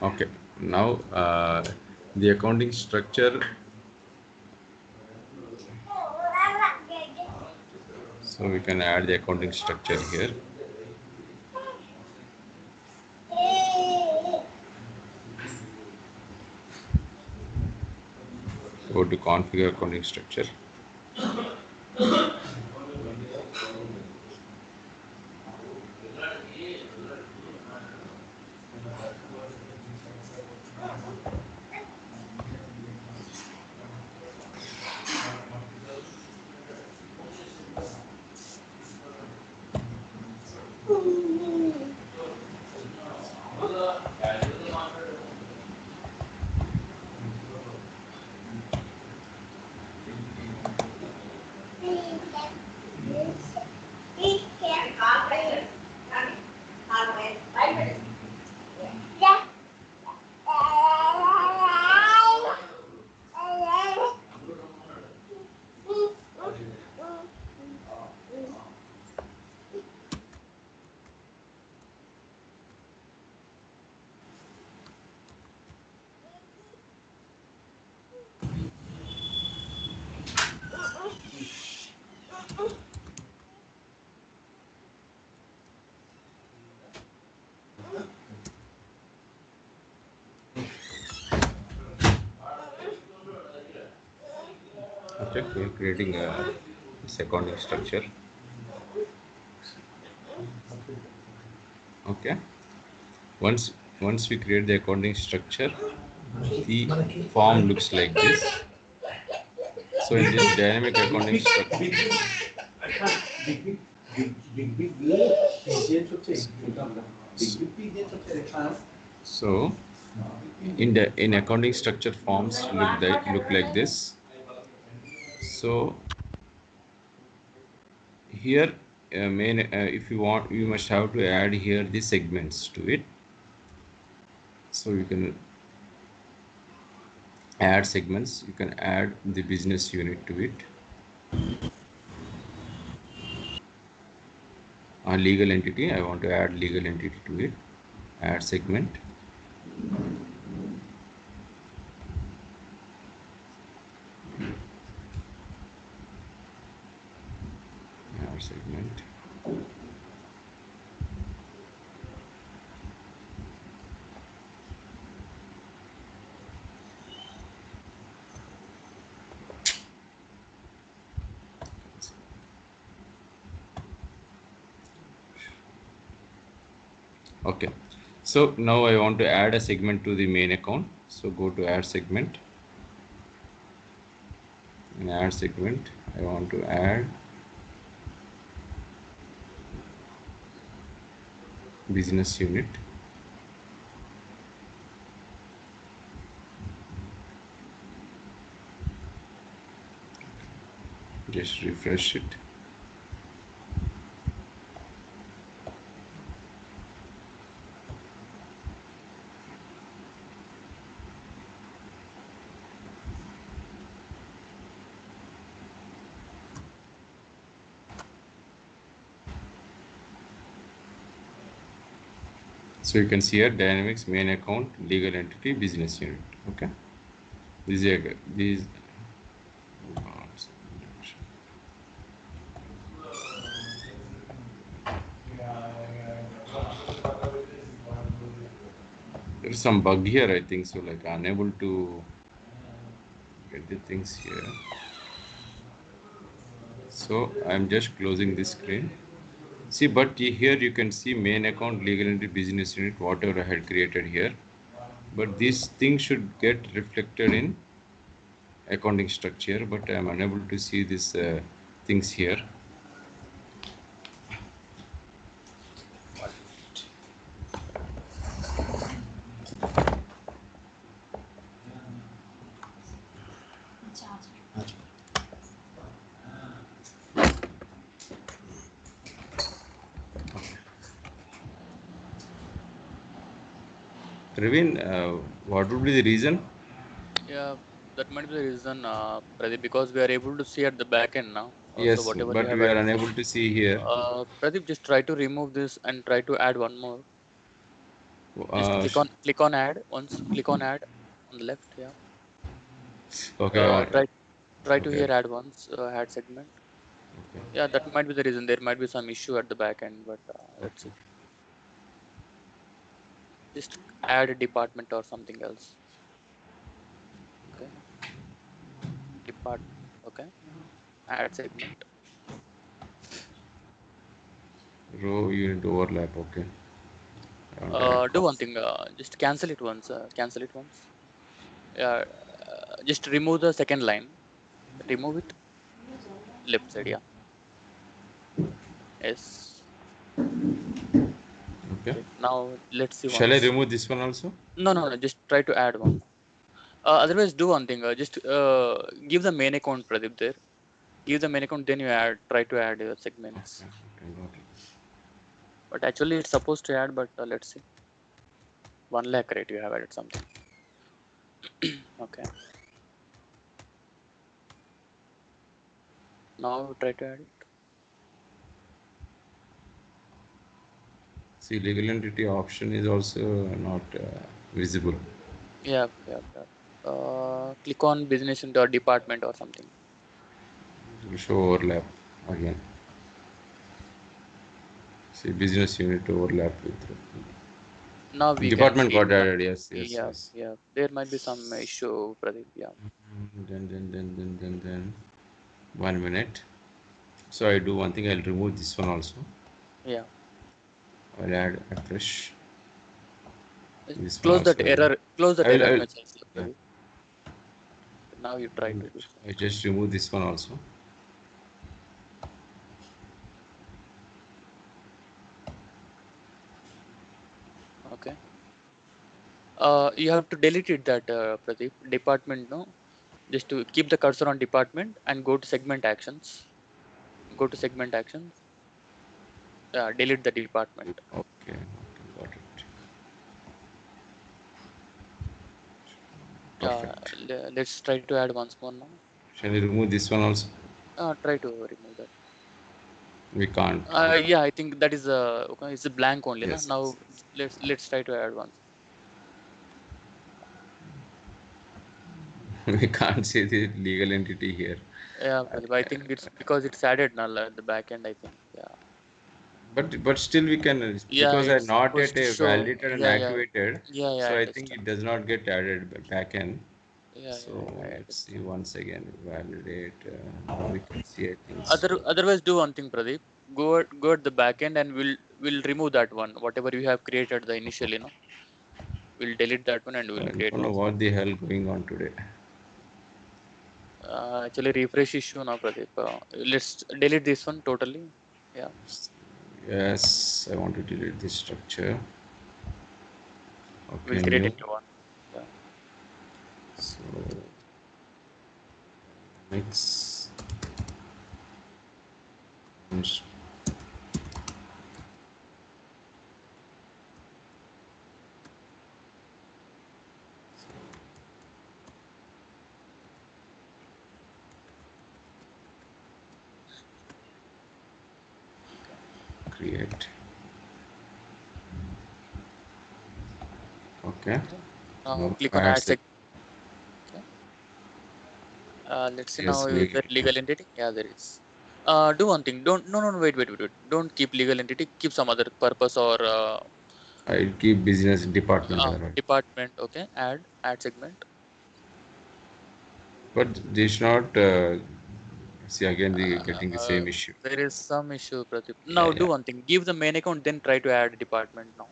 Okay, now the accounting structure. So we can add the accounting structure here. Go to configure accounting structure. Okay, we're creating this accounting structure. Okay, once we create the accounting structure, the form looks like this. So in this dynamic accounting structure, so in accounting structure forms look like this. So here if you want, you must have to add here the segments to it. So you can add segments, you can add the business unit to it. A legal entity, I want to add legal entity to it. Add segment. Add segment. Okay, so now I want to add a segment to the main account. So go to add segment. In add segment, I want to add business unit. just refresh it. So you can see here Dynamics main account, legal entity, business unit. Okay, these there's some bug here, I think so, like unable to get the things here. So I'm just closing this screen. See, but here you can see main account, legal entity, business unit, whatever I had created here. But these things should get reflected in accounting structure, but I'm unable to see these things here. Praveen, what would be the reason? Yeah, that might be the reason, Pradeep, because we are able to see at the back end now. So Yes, whatever you but have we are added. unable to see here. Pradeep, just try to remove this and try to add one more. Just click on add once. Click on add on the left. Yeah. Okay, all right. Try to Okay. here add once add segment. Okay. Yeah, that might be the reason. There might be some issue at the back end, but let's see. Just add a department or something else. Okay. Department. Okay. Add segment. Row unit overlap. Okay. Do one thing. Just cancel it once. Cancel it once. Yeah. Just remove the second line. Remove it. Left side. Yeah. Yes. Okay. Now let's see Shall I once. remove this one also? No, no, no. Just try to add one. Otherwise, do one thing. Just give the main account, Pradeep, there. Give the main account, then you add. Try to add your segments. Okay, got it. But actually, it's supposed to add. But let's see. 1 lakh, right? You have added something. Okay. Now try to add it. See, legal entity option is also not visible. Yeah, yeah, yeah. Click on business into a department or something. It will show overlap again. See, business unit overlap with Now we can department see. got added. Yes, yes, Yeah, yes. yeah. There might be some issue, Pradeep. Yeah. Then 1 minute. So I do one thing. I'll remove this one also. Yeah. I'll add a fresh. This one Close that also. error. Close that error I'll message, yeah. Pradeep. Now you try to do so. I just remove this one also. Okay. You have to delete it that Pradeep department. No, just to keep the cursor on department and go to segment actions. Go to segment actions. Delete the department. Okay, got it. Perfect. Let's try to add once more now. Shall I remove this one also? Try to remove that. We can't. Yeah, I think that is okay. It's a blank only. Yes. Na? Now let's try to add once. We can't see the legal entity here. Yeah, Pradeep, I think it's because it's added now at the back end. I think. Yeah. But still we can Yeah, because I it's not supposed yet to show. validated and Yeah, yeah, activated, yeah, yeah. so I I think understand. it does not get added back end. Yeah, So yeah, I let's see understand. once again validate. Now we can see I think. Otherwise, do one thing, Pradeep. Go at the back end and we'll remove that one. Whatever you have created the initial, we'll delete that one and I we'll create don't know this one. what the hell going on today. Actually, refresh issue now, Pradeep. Let's delete this one totally. Yeah. Yes, I want to delete this structure. We'll Okay, create a new. new one. Yeah. So mix. accounts. Create. Okay. Now Now click on add add segment. Okay. Let's see Yes, now, is there legal entity? Yeah, there is. Do one thing. Don't no, wait. Don't keep legal entity. Keep some other purpose or I'll keep business department. Right? department. Okay. Add segment. But this not see again the getting the Uh, same issue. there is some issue, Pradeep. Yeah, Now do yeah. one thing. Give the main account, then try to add department now.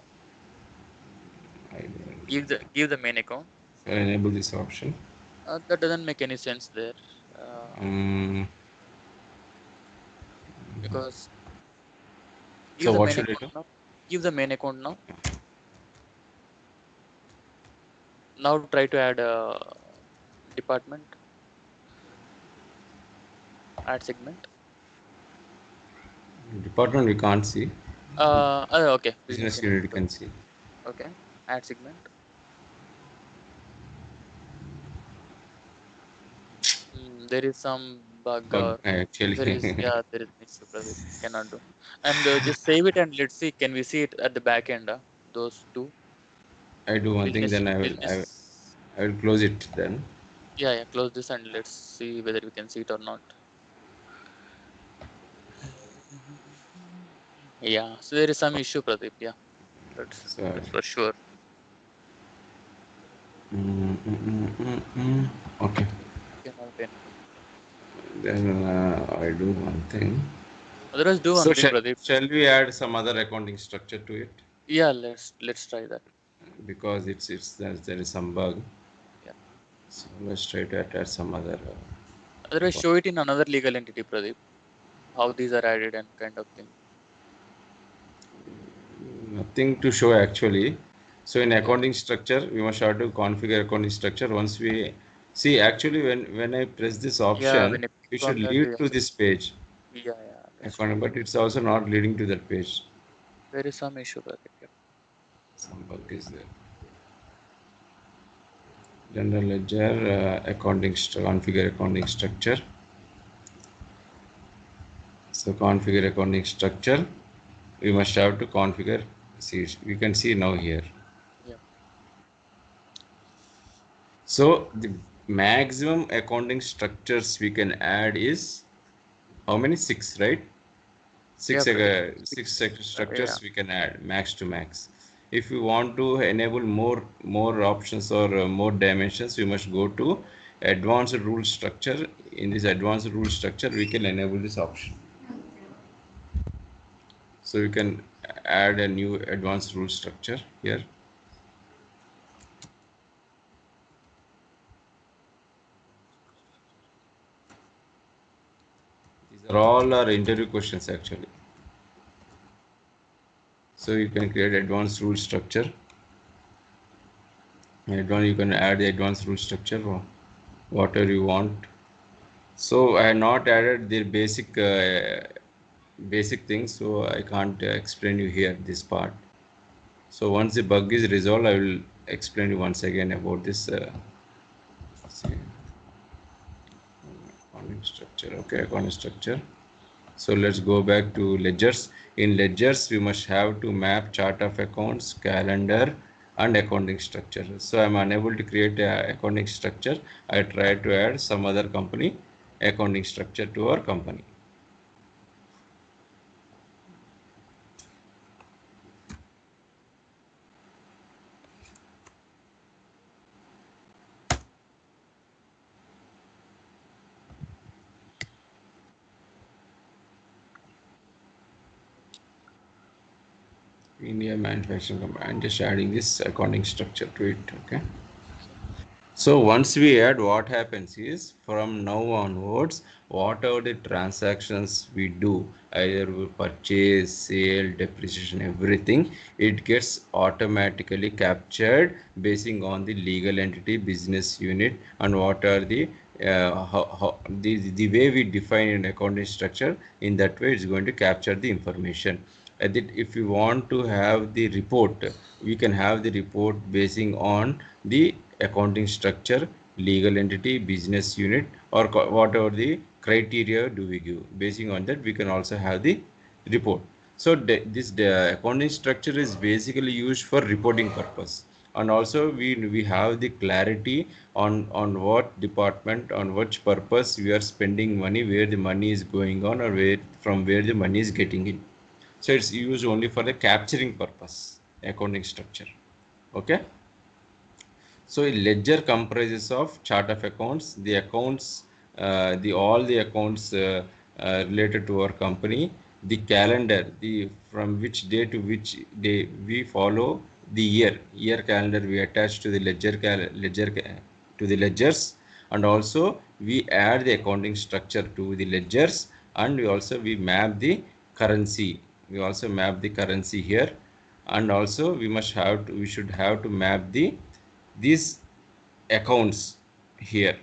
I Give the main account. will enable this option. That doesn't make any sense there. Um, Because so give the what main should I account do? now. Give the main account now. Now try to add department. Add segment. Department we can't see. Okay. Business Business unit. unit you can see. Okay. Add segment. There is some bug Bug or actually. there is an issue, Pradeep. Cannot do. And just save it and let's see. Can we see it at the back end? Those two I do one thing, then business. I will close it then. Yeah. Close this and let's see whether we can see it or not. Yeah. So there is some issue, Pradeep. Yeah. So That's for sure. okay. Okay, not anything. Then I do one thing. Otherwise, do So one thing, Pradeep. shall we add some other accounting structure to it? Yeah. Let's try that. Because there is some bug. Yeah. So let's try to attach some other. Otherwise, show it in another legal entity, Pradeep. How these are added and kind of thing. Nothing to show actually. So in Okay. accounting structure, we must have to configure accounting structure. Once we see actually when I press this Yeah. option, When you it click should on that, lead to this page. yeah. That's true. Accounting, but it's also not leading to that page. There is some issue, Pradeep. Yeah. Some bug is there. General ledger configure accounting structure. So configure accounting structure. We must have to configure. See, we can see now here. Yeah. So the maximum accounting structures we can add is how many? 6, right? Yeah, Pradeep. Six Yeah. structures we can add max to max. If we want to enable more options or more dimensions, we must go to advanced rule structure. In this advanced rule structure, we can enable this option. So you can add a new advanced rule structure here. These are all our interview questions actually. So you can create advanced rule structure. You can add the advanced rule structure or whatever you want. So I have not added the basic things, so I can't explain you here this part. So once the bug is resolved, I will explain you once again about this accounting structure. Okay, accounting structure. So let's go back to ledgers. In ledgers, we must have to map chart of accounts, calendar, and accounting structure. So I'm unable to create a accounting structure. I try to add some other company accounting structure to our company. India manufacturing company. I'm just adding this accounting structure to it. Okay. So once we add, what happens is from now onwards, whatever the transactions we do, either we purchase, sale, depreciation, everything, it gets automatically captured basing on the legal entity, business unit, and what are the the way we define an accounting structure. In that way, it's going to capture the information. If you want to have the report, we can have the report basing on the accounting structure, legal entity, business unit, or whatever the criteria do we give. Basing on that, we can also have the report. So this accounting structure is basically used for reporting purpose, and also we have the clarity on what department, on which purpose we are spending money, where the money is going on, or where the money is getting in. So it's used only for the capturing purpose, accounting structure. Okay. So a ledger comprises of chart of accounts, the accounts, the all the accounts related to our company, the calendar, the from which day to which day we follow the year calendar we attach to the to the ledgers, and also we add the accounting structure to the ledgers, and we map the currency. We also map the currency here, and also we should have to map these accounts here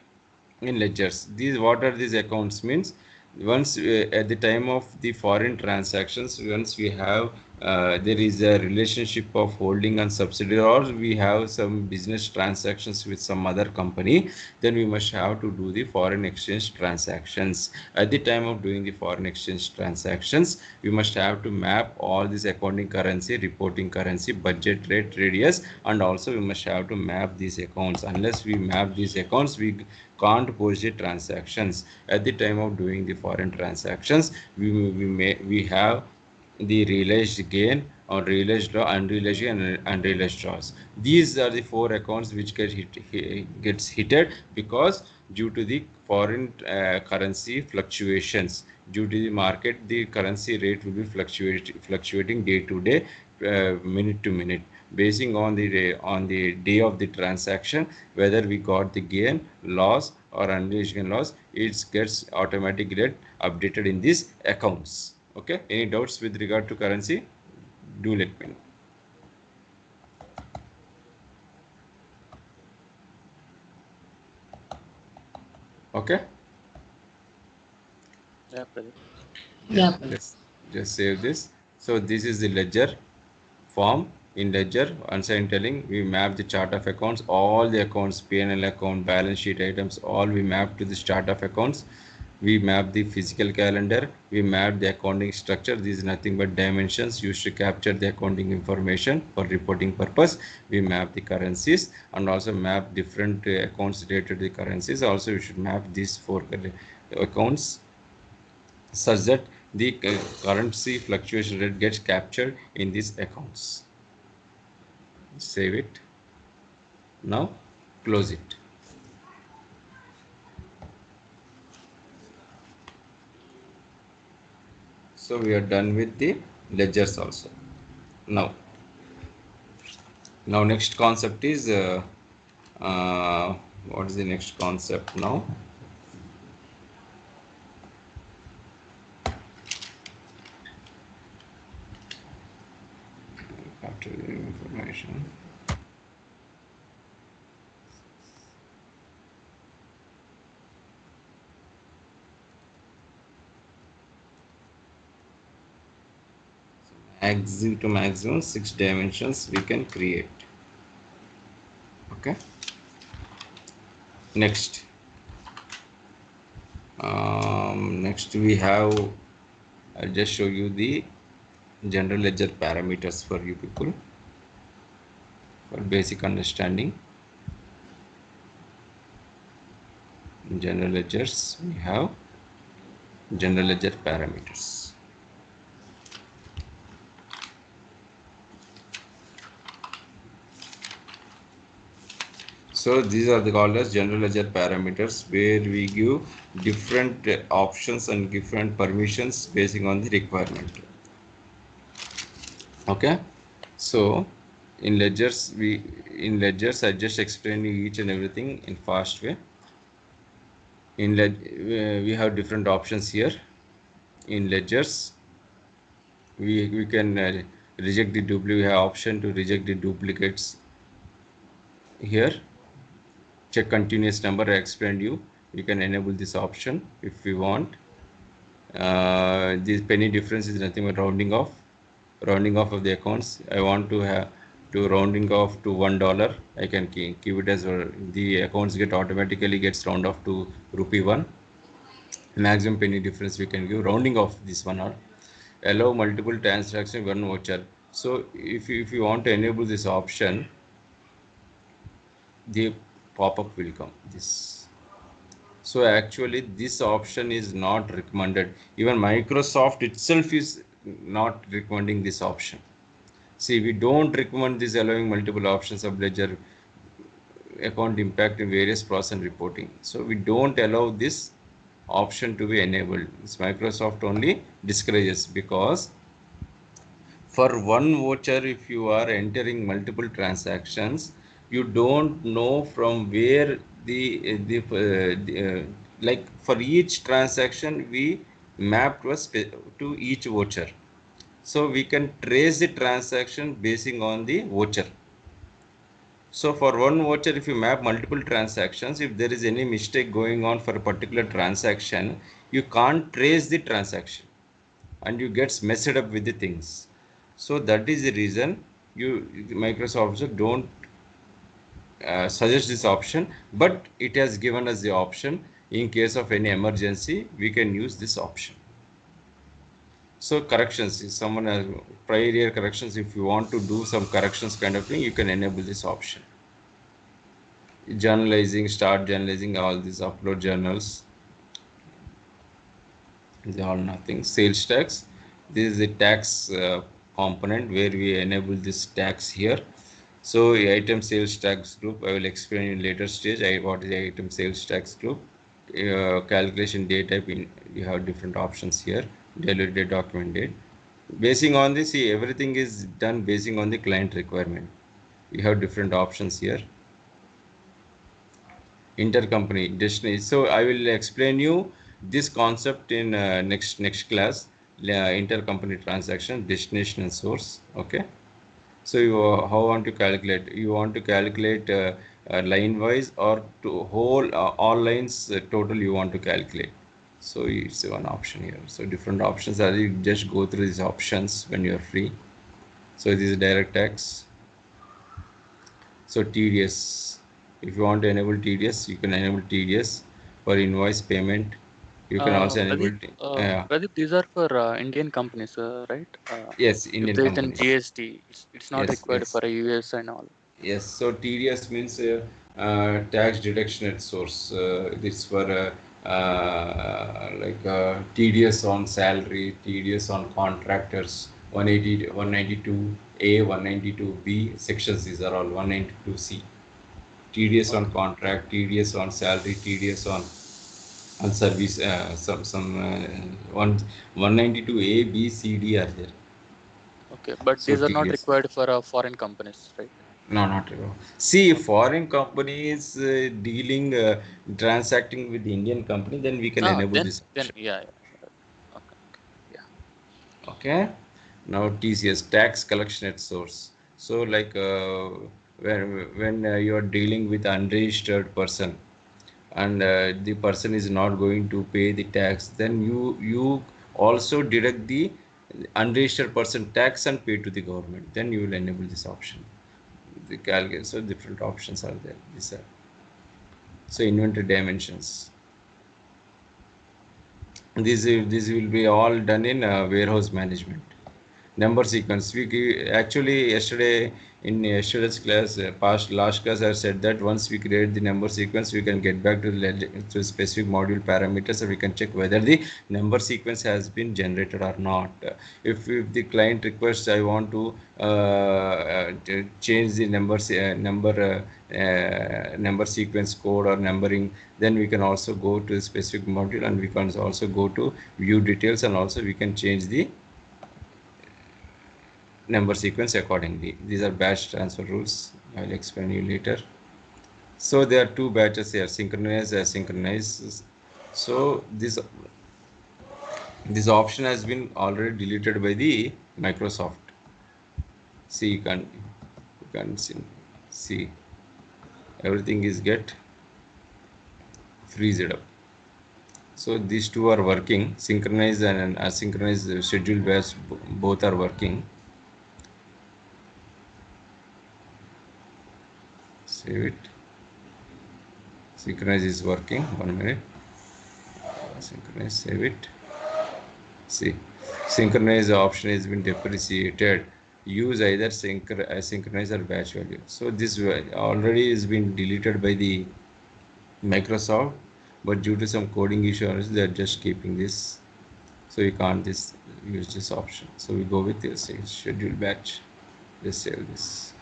in ledgers. These, what are these accounts means, once at the time of the foreign transactions, once we have there is a relationship of holding and subsidiary, or we have some business transactions with some other company, then we must have to do the foreign exchange transactions. At the time of doing the foreign exchange transactions, we must have to map all this accounting currency, reporting currency, budget rate, radius, and also we must have to map these accounts. Unless we map these accounts, we can't post the transactions. At the time of doing the foreign transactions, we have the realized gain, or realized loss, unrealized gain, and unrealized loss. These are the four accounts which gets hitted, because due to the foreign currency fluctuations, due to the market, the currency rate will be fluctuating day to day, minute to minute, basing on the day of the transaction, whether we got the gain, loss, or unrealized gain, loss. It gets automatically updated in these accounts. Okay, any doubts with regard to currency, do let me know. Okay. Yeah, Pradeep. Yeah. Let's just save this. So this is the ledger form. In ledger, once I'm telling, we map the chart of accounts, all the accounts, P&L account, balance sheet items, all we map to the chart of accounts. We map the physical calendar, we map the accounting structure. This is nothing but dimensions used to capture the accounting information for reporting purpose. We map the currencies, and also map different accounts related to the currencies. Also, we should map these four accounts such that the currency fluctuation rate gets captured in these accounts. Save it. Now close it. So we are done with the ledgers also. Now next concept is what is the next concept now? After the information. Maximum to maximum 6 dimensions we can create. Okay. Next next we have, I'll just show you the general ledger parameters for you people for basic understanding. In general ledgers, we have general ledger parameters. So these are called as general ledger parameters, where we give different options and different permissions basing on the requirement. Okay, so In ledgers, I just explained you each and everything in fast way. In we have different options here. In ledgers, we can reject the duplicate. We have option to reject the duplicates here. Check continuous number. I explained you. We can enable this option if we want. This penny difference is nothing but rounding off of the accounts. I want to have to rounding off to $1. I can keep it as the accounts get automatically gets round off to ₹1. Maximum penny difference we can give rounding off this one, or allow multiple transactions one voucher. So if you want to enable this option, the pop-up will come this. So actually this option is not recommended. Even Microsoft itself is not recommending this option. See, we don't recommend this allowing multiple options of ledger account impact in various process and reporting. So we don't allow this option to be enabled. This Microsoft only discourages, because for one voucher, if you are entering multiple transactions, you don't know from where like for each transaction we mapped was to each voucher. So we can trace the transaction basing on the voucher. So for one voucher, if you map multiple transactions, if there is any mistake going on for a particular transaction, you can't trace the transaction and you get messed up with the things. So that is the reason Microsoft don't suggest this option, but it has given us the option in case of any emergency, we can use this option. So corrections, if someone has prior year corrections, if you want to do some corrections kind of thing, you can enable this option. Journalizing, start journalizing, all these upload journals. These are all nothing. Sales tax. This is the tax component where we enable this tax here. So item sales tax group, I will explain in later stage what is the item sales tax group. Calculation date type, you have different options here. Delivery date, document date. Basing on this, see, everything is done basing on the client requirement. We have different options here. Intercompany destination. So I will explain you this concept in next class. Intercompany transaction, destination and source. Okay. So how want to calculate? You want to calculate line wise or to whole all lines total you want to calculate. So it's one option here. So different options. As you just go through these options when you are free. So this is direct tax. So TDS. If you want to enable TDS, you can enable TDS for invoice payment. You can also enable. Pradeep, these are for Indian companies, right? Yes, Indian if companies. GST, it's not required for a US and all. Yes, so TDS means tax deduction at source. This for like TDS on salary, TDS on contractors, 192A, 192B sections. These are all 192C. TDS on contract, TDS on salary, TDS on service. 192A, B, C, D are there. Okay, but so these are TDS not required for foreign companies, right? No, not at all. See, if foreign company is dealing, transacting with the Indian company, then we can enable this option. Then, yeah. Okay. Yeah. Okay. Now TCS, tax collection at source. So like when you are dealing with unregistered person and the person is not going to pay the tax, then you also deduct the unregistered person tax and pay to the government. Then you will enable this option. The calculation, so different options are there. These are so inventory dimensions. This will be all done in warehouse management. Number sequence. We actually yesterday in yesterday's class, last class, I said that once we create the number sequence, we can get back to the specific module parameters, and we can check whether the number sequence has been generated or not. If the client requests, I want to change the number sequence code or numbering, then we can also go to the specific module, and we can also go to view details, and also we can change the number sequence accordingly. These are batch transfer rules. I will explain you later. So there are two batches here, synchronous, asynchronous. So this option has been already deleted by the Microsoft. See, you can see everything is get freezed up. So these two are working, synchronized and asynchronous schedule batch both are working. Save it. Synchronize is working. 1 minute. Synchronize, save it. See, synchronize option has been depreciated. Use either asynchronous or batch value. So this already has been deleted by the Microsoft, but due to some coding issues, they are just keeping this. So you can't use this option. So we go with this schedule batch. Just save this.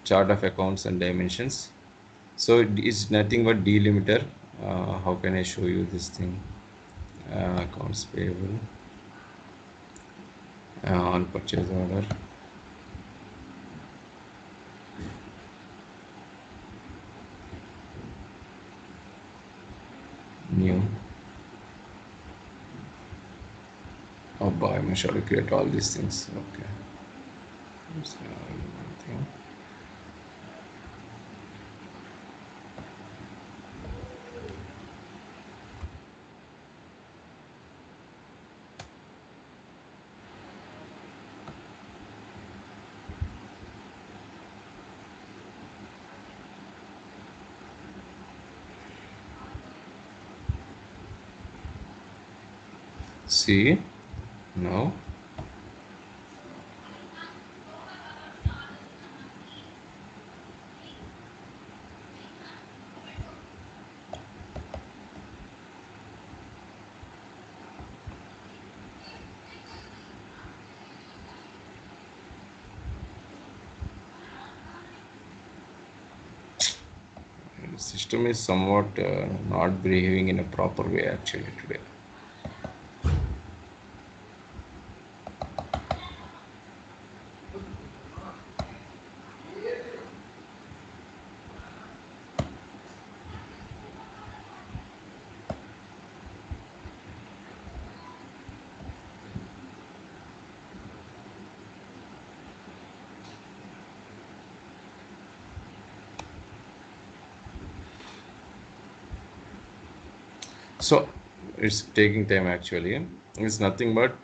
Chart of accounts and dimensions. So it is nothing but delimiter. How can I show you this thing? Accounts payable on purchase order. New. Oh boy, I'm sure to create all these things. Okay. So, nothing. See, no. The system is somewhat not behaving in a proper way actually today. So it's taking time actually. It's nothing but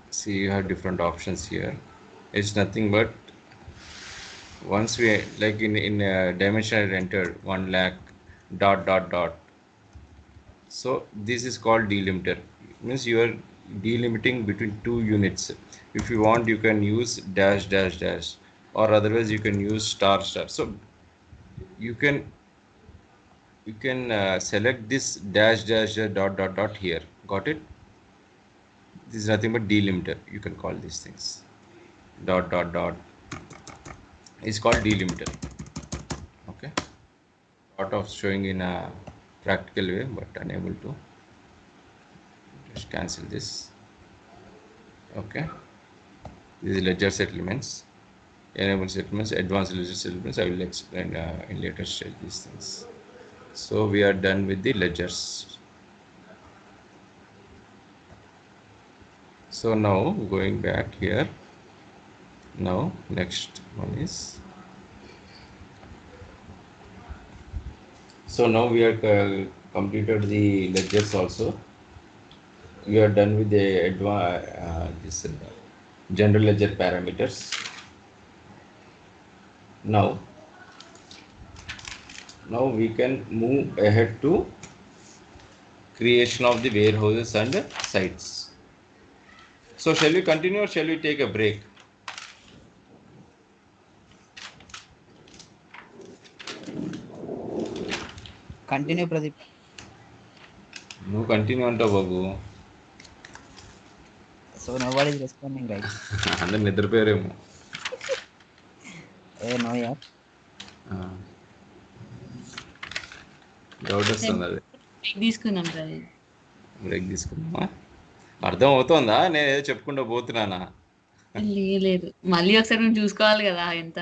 see, you have different options here. It's nothing but once we like in dimension I entered 1 lakh dot. So this is called delimiter. Means you are delimiting between two units. If you want, you can use dash dash dash, or otherwise you can use star star. So you can select this dash dash dash dot here. Got it? This is nothing but delimiter. You can call these things. Dot is called delimiter. Okay. Thought of showing in a practical way, but unable to. Just cancel this. Okay. These ledger settlements, enable settlements, advanced ledger settlements. I will explain in later stage these things. So we are done with the ledgers. So now going back here. Now next one is. So now we are completed the ledgers also. We are done with the this general ledger parameters. Now we can move ahead to creation of the warehouses and sites. So shall we continue or shall we take a break? Continue, Pradeep. No, continue on to Babu. So nobody is responding, right? అందరు నిద్రపోయారేమో. No, yeah. Doubt వస్తుంది అది. తీసుకుందాం Pradeep. Break తీసుకుందామా? అర్థం అవుతోందా నేను ఏదో చెప్పుకుంటూ పోతున్నానా? లేదు మళ్ళీ ఒకసారి మేము చూసుకోవాలి కదా ఎంత